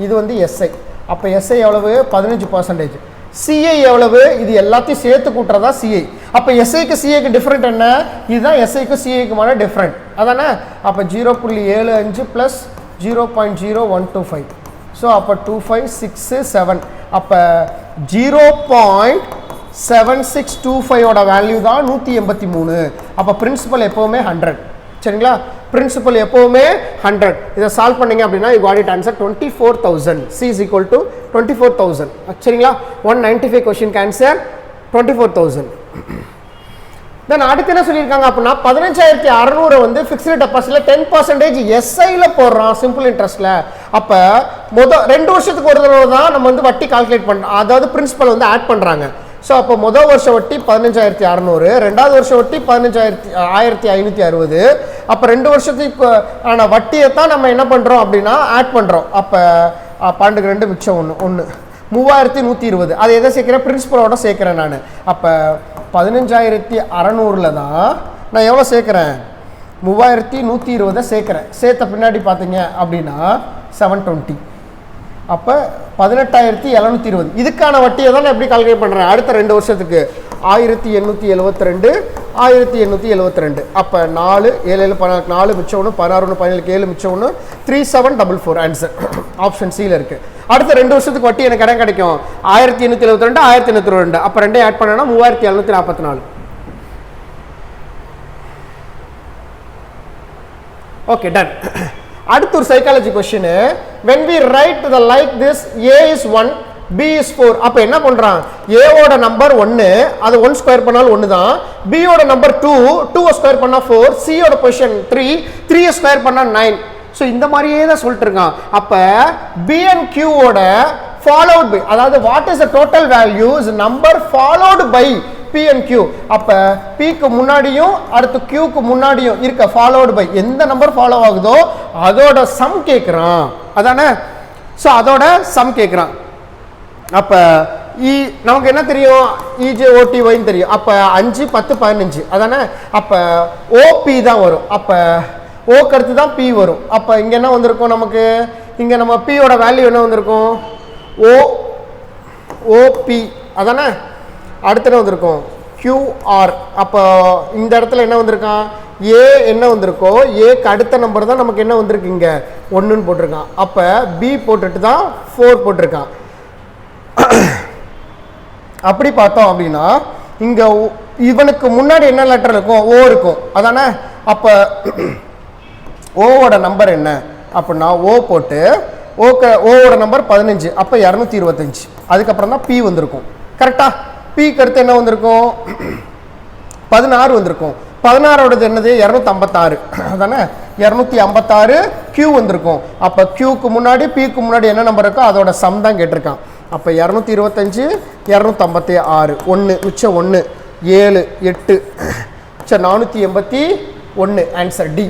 இது வந்து எஸ்ஐ. அப்போ எஸ்ஐ எவ்வளவு 15%. சிஐ எவ்வளவு, இது எல்லாத்தையும் சேர்த்து கூட்டுறதா சிஐ. அப்போ எஸ்ஐக்கு சிஐக்கு டிஃப்ரெண்ட் என்ன, இதுதான் எஸ்ஐக்கு சிஐக்குமான டிஃப்ரெண்ட் அதானே. அப்போ 0.75 ப்ளஸ் 0.0125. ஸோ அப்போ 25 6 7. அப்போ 0.7625ஓட வேல்யூ தான் 183. அப்போ பிரின்சிபல் எப்போவுமே 100. சரிங்களா? பிரின்சிபல் எப்போவுமே 100. இதை சால்வ் பண்ணீங்க அப்படின்னா you got it answer 24,000. C is equal to 24,000. சரிங்களா? 195 கொஸ்டின் ஆன்சர் 24,000. தென் அடுத்து என்ன சொல்லியிருக்காங்க அப்படின்னா 15,600 வந்து ஃபிக்ஸ்டு டெபாசிட்ல 10% எஸ்ஐல போடுறான் சிம்பிள் இன்ட்ரெஸ்ட்ல. அப்போ மொதல் 2 வருஷத்துக்கு ஒரு தடவை தான் நம்ம வந்து வட்டி கால்குலேட் பண்ணுறோம், அதாவது பிரின்சிபல் வந்து ஆட் பண்ணுறாங்க. ஸோ அப்போ முதல் வருஷம் வட்டி 15,600, ரெண்டாவது வருஷம் வட்டி 15,560. அப்போ 2 வருஷத்துக்கு ஆன வட்டியை தான் நம்ம என்ன பண்ணுறோம் அப்படின்னா ஆட் பண்ணுறோம். அப்போ 12 மிச்சம் 1 3120. அதை எதை சேர்க்குறேன், பிரின்சிபலோட சேர்க்குறேன் நான். அப்போ 15,600 தான் நான் எவ்வளோ சேர்க்குறேன் 3120 சேர்க்குறேன். சேர்த்த பின்னாடி பார்த்தீங்க அப்படின்னா 720. அப்போ 18,720. இதுக்கான வட்டியை தான் நான் எப்படி கால்குலேட் பண்ணுறேன் அடுத்த 2 வருஷத்துக்கு 1872 1872. அப்போ 4 7 7 14 4 மிச்சம் 1 16 17 7 மிச்சம் 1 3744 ஆன்சர் ஆப்ஷன் சியில் இருக்குது. அடுத்த 2 வருஷத்துக்கு வட்டி எனக்கு இடம் கிடைக்கும் 1872 1872. அப்போ 2 ஆட் பண்ணனா 3744. Okay done. அடுத்து ஒரு psychology question. when we write the like this a is 1 b is 4. அப்ப என்ன பண்றான், a ஓட நம்பர் 1, அது 1 ஸ்கொயர் பண்ணாலும் 1 தான். b ஓட நம்பர் 2 2 ஸ்கொயர் பண்ணா 4, c ஓட பொசிஷன் 3 3 ஸ்கொயர் பண்ணா 9. ஸோ இந்த மாதிரியே தான் சொல்லிட்டு இருக்கான். அப்போ பி அண்ட் கியூவோட ஃபாலோட் பை, அதாவது what is the total values number followed by B and Q. அப்போ பிக்கு முன்னாடியும் அடுத்து கியூக்கு முன்னாடியும் இருக்க ஃபாலோடு பை எந்த நம்பர் ஃபாலோ ஆகுதோ அதோட சம் கேட்குறான், அதானே? ஸோ அதோட சம் கேட்குறான். அப்போ நமக்கு என்ன தெரியும், இஜேஓடிஒய்ன்னு தெரியும். அப்போ 5 10 15 அதானே? அப்போ ஓபி தான் வரும். அப்போ ஓக்கு அடுத்து தான் பி வரும். அப்போ இங்கே என்ன வந்திருக்கும் நமக்கு, இங்கே நம்ம பியோட வேல்யூ என்ன வந்திருக்கும், ஓபி அதானே? அடுத்து என்ன வந்திருக்கும், கியூஆர். அப்போ இந்த இடத்துல என்ன வந்திருக்கான், ஏ என்ன வந்திருக்கோ ஏக்கு அடுத்த நம்பர் தான் நமக்கு என்ன வந்திருக்கு, இங்கே 1ன்னு போட்டிருக்கான். அப்போ பி போட்டுட்டு தான் 4 போட்டிருக்கான். அப்படி பார்த்தோம் அப்படின்னா இங்கே இவனுக்கு முன்னாடி என்ன லெட்டர் இருக்கும், ஓ இருக்கும், அதானே? அப்போ ஓவோட நம்பர் என்ன அப்படின்னா ஓ போட்டு ஓவோட நம்பர் 15, அப்போ 225. அதுக்கப்புறம் தான் பி வந்திருக்கும். கரெக்டா? பிக்கு அடுத்து என்ன வந்திருக்கும், 16 வந்திருக்கும். 16ஓடது என்னது, 256 அதானே? 256 கியூ வந்திருக்கும். அப்போ கியூக்கு முன்னாடி பிக்கு முன்னாடி என்ன நம்பர் இருக்கோ அதோட சம் தான் கேட்டிருக்கான். அப்போ 225 256 1 மிச்சம் 1 7 8 சரி 481 ஆன்சர் டி.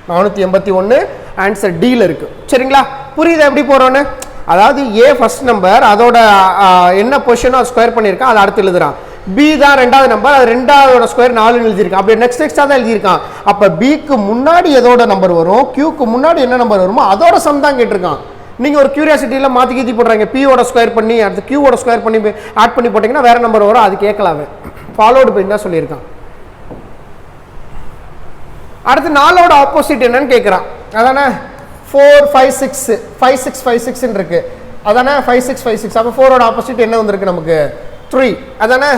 481 ஆன்சர் டியில் இருக்கு. சரிங்களா? புரியுது எப்படி போறோன்னு? அதாவது ஏ ஃபர்ஸ்ட் நம்பர், அதோட என்ன பொசிஷனோ ஸ்கொயர் பண்ணியிருக்கான், அதை அடுத்து எழுதுறான். பி தான் ரெண்டாவது நம்பர், அது ரெண்டாவதோட ஸ்கொயர் 4 எழுதியிருக்கான். அப்படி நெக்ஸ்ட் தான் எழுதியிருக்கான். அப்போ பிக்கு முன்னாடி எதோட நம்பர் வரும், கியூக்கு முன்னாடி என்ன நம்பர் வருமோ அதோட சம் தான் கேட்டிருக்கான். நீங்கள் ஒரு கியூரியாசிட்டியில் மாற்றி கீத்தி போடுறாங்க, பியோட ஸ்கொயர் பண்ணி அடுத்து கியூவோட ஸ்கொயர் பண்ணி ஆட் பண்ணி போட்டிங்கன்னா வேறு நம்பர் வரும், அது கேட்கலாமே. ஃபாலோடு பை தான் சொல்லியிருக்கான். அடுத்து 4ஓட ஆப்போசிட் என்னன்னு கேட்குறான், அதானே? 4 5 6 5 6 5 6 இருக்கு, அதானே? 5 6 5 6. அப்போ 4ஓட ஆப்போசிட் என்ன வந்திருக்கு நமக்கு, 3 அதானே?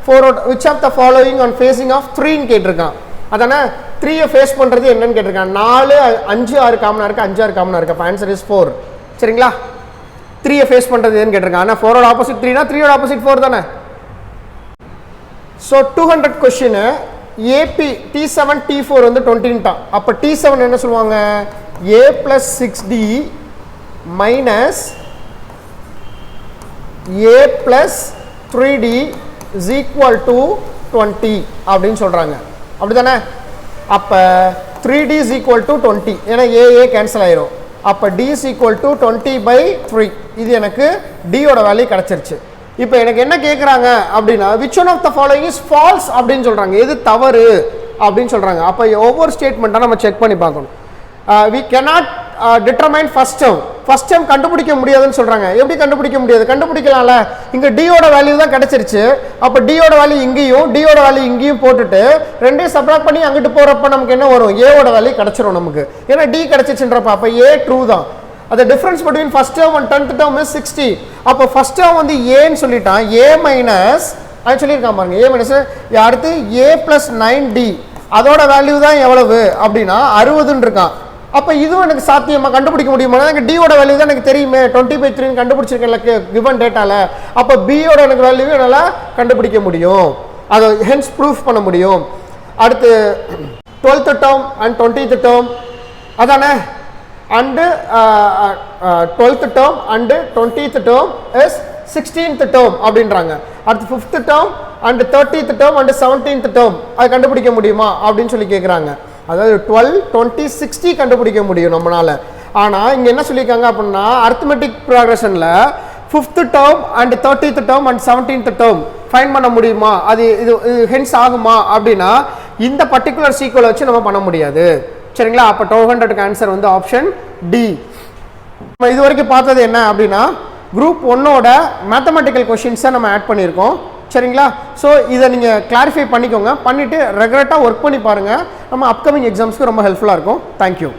4ஓட which of the following on facing of 3ன்னு கேட்டிருக்கான், அதானே? 3யை ஃபேஸ் பண்ணுறது என்னன்னு கேட்டிருக்கான். 4 5 6 காமனாக இருக்குது, 5 6 காமனாக இருக்குது. அப்போ ஆன்சர் இஸ் 4. சரிங்களா? 3யை ஃபேஸ் பண்ணுறது எதுன்னு கேட்டிருக்காங்க. ஆனால் 4ஓட ஆப்போசிட் 3னா 3ஓட ஆப்போசிட் 4 தானே? So 200 question AB T7 T4 வந்து 20ன்ட்டான். அப்போ T7 என்ன சொல்லுவாங்க, A + 6D minus A + 3D is equal to 20 அப்படின்னு சொல்கிறாங்க. அப்படி தானே? அப்போ 3D is equal to 20, ஏன்னா ஏ கேன்சல் ஆயிரும். அப்போ D is equal to 20/3. இது எனக்கு டியோட வேல்யூ கிடச்சிருச்சு. இப்போ எனக்கு என்ன கேட்குறாங்க அப்படின்னா which one of the following is false அப்படின்னு சொல்கிறாங்க, எது தவறு அப்படின்னு சொல்கிறாங்க. அப்போ ஒவ்வொரு ஸ்டேட்மெண்ட்டாக நம்ம செக் பண்ணி பார்க்கணும். we cannot determine first term கண்டுபிடிக்க முடியாதுன்னு சொல்கிறாங்க. எப்படி கண்டுபிடிக்க முடியாது, கண்டுபிடிக்கலாம்ல. இங்கே டியோட வேல்யூ தான் கிடச்சிருச்சு. அப்போ டியோட வேல்யூ இங்கேயும் டியோட வேல்யூ இங்கேயும் போட்டுட்டு ரெண்டையும் சப்ராக்ட் பண்ணி அங்கிட்டு போகிறப்ப நமக்கு என்ன வரும், ஏவோட வேல்யூ கிடச்சிரும் நமக்கு. ஏன்னா டி கிடச்சிச்சுன்றப்ப அப்போ ஏ ட்ரூ தான். அது difference between first term and 10th term is 60. அப்போ ஃபர்ஸ்ட் டேர்ம் வந்து ஏன்னு சொல்லிட்டான், ஏ மைனஸ் அது சொல்லியிருக்கான் பாருங்க, ஏ மைனஸ் அடுத்து ஏ + 9D அதோட வேல்யூ தான் எவ்வளவு அப்படின்னா 60ன்னு இருக்கான். அப்போ இதுவும் எனக்கு சாத்தியமாக கண்டுபிடிக்க முடியுமா, எனக்கு டியோட வேல்யூ தான் எனக்கு தெரியுமே, 20/3 கண்டுபிடிச்சிருக்கேன் கிவன் டேட்டாவில். அப்போ பியோட எனக்கு வேல்யூ என்னால் கண்டுபிடிக்க முடியும், அதை ஹென்ஸ் ப்ரூஃப் பண்ண முடியும். அடுத்து 12th term and 20th term அதானே, and 12th term and 20th term is 16th term அப்படின்றாங்க. அடுத்து 5th term and 30th term and 17th term அது கண்டுபிடிக்க முடியுமா அப்படின்னு சொல்லி கேட்குறாங்க. அதாவது 12 20 60 கண்டுபிடிக்க முடியும் நம்மளால. ஆனால் இங்கே என்ன சொல்லியிருக்காங்க அப்படின்னா அரித்மெட்டிக் ப்ராக்ரஷனில் 5th term and 30th term and 17th term find பண்ண முடியுமா, அது இது ஹென்ஸ் ஆகுமா அப்படின்னா இந்த பர்டிகுலர் சீக்வலை வச்சு நம்ம பண்ண முடியாது. சரிங்களா? அப்போ 200க்கு ஆன்சர் வந்து ஆப்ஷன் டி. நம்ம இது வரைக்கும் பார்த்தது என்ன அப்படின்னா குரூப் 1ஓட மேத்தமெட்டிக்கல் கொஷின்ஸை நம்ம ஆட் பண்ணியிருக்கோம். சரிங்களா? ஸோ இதை நீங்கள் கிளாரிஃபை பண்ணிக்கோங்க, பண்ணிவிட்டு ரெகுலராக ஒர்க் பண்ணி பாருங்கள். நம்ம அப்கமிங் எக்ஸாம்ஸ்க்கு ரொம்ப ஹெல்ப்ஃபுல்லாக இருக்கும். தேங்க்யூ.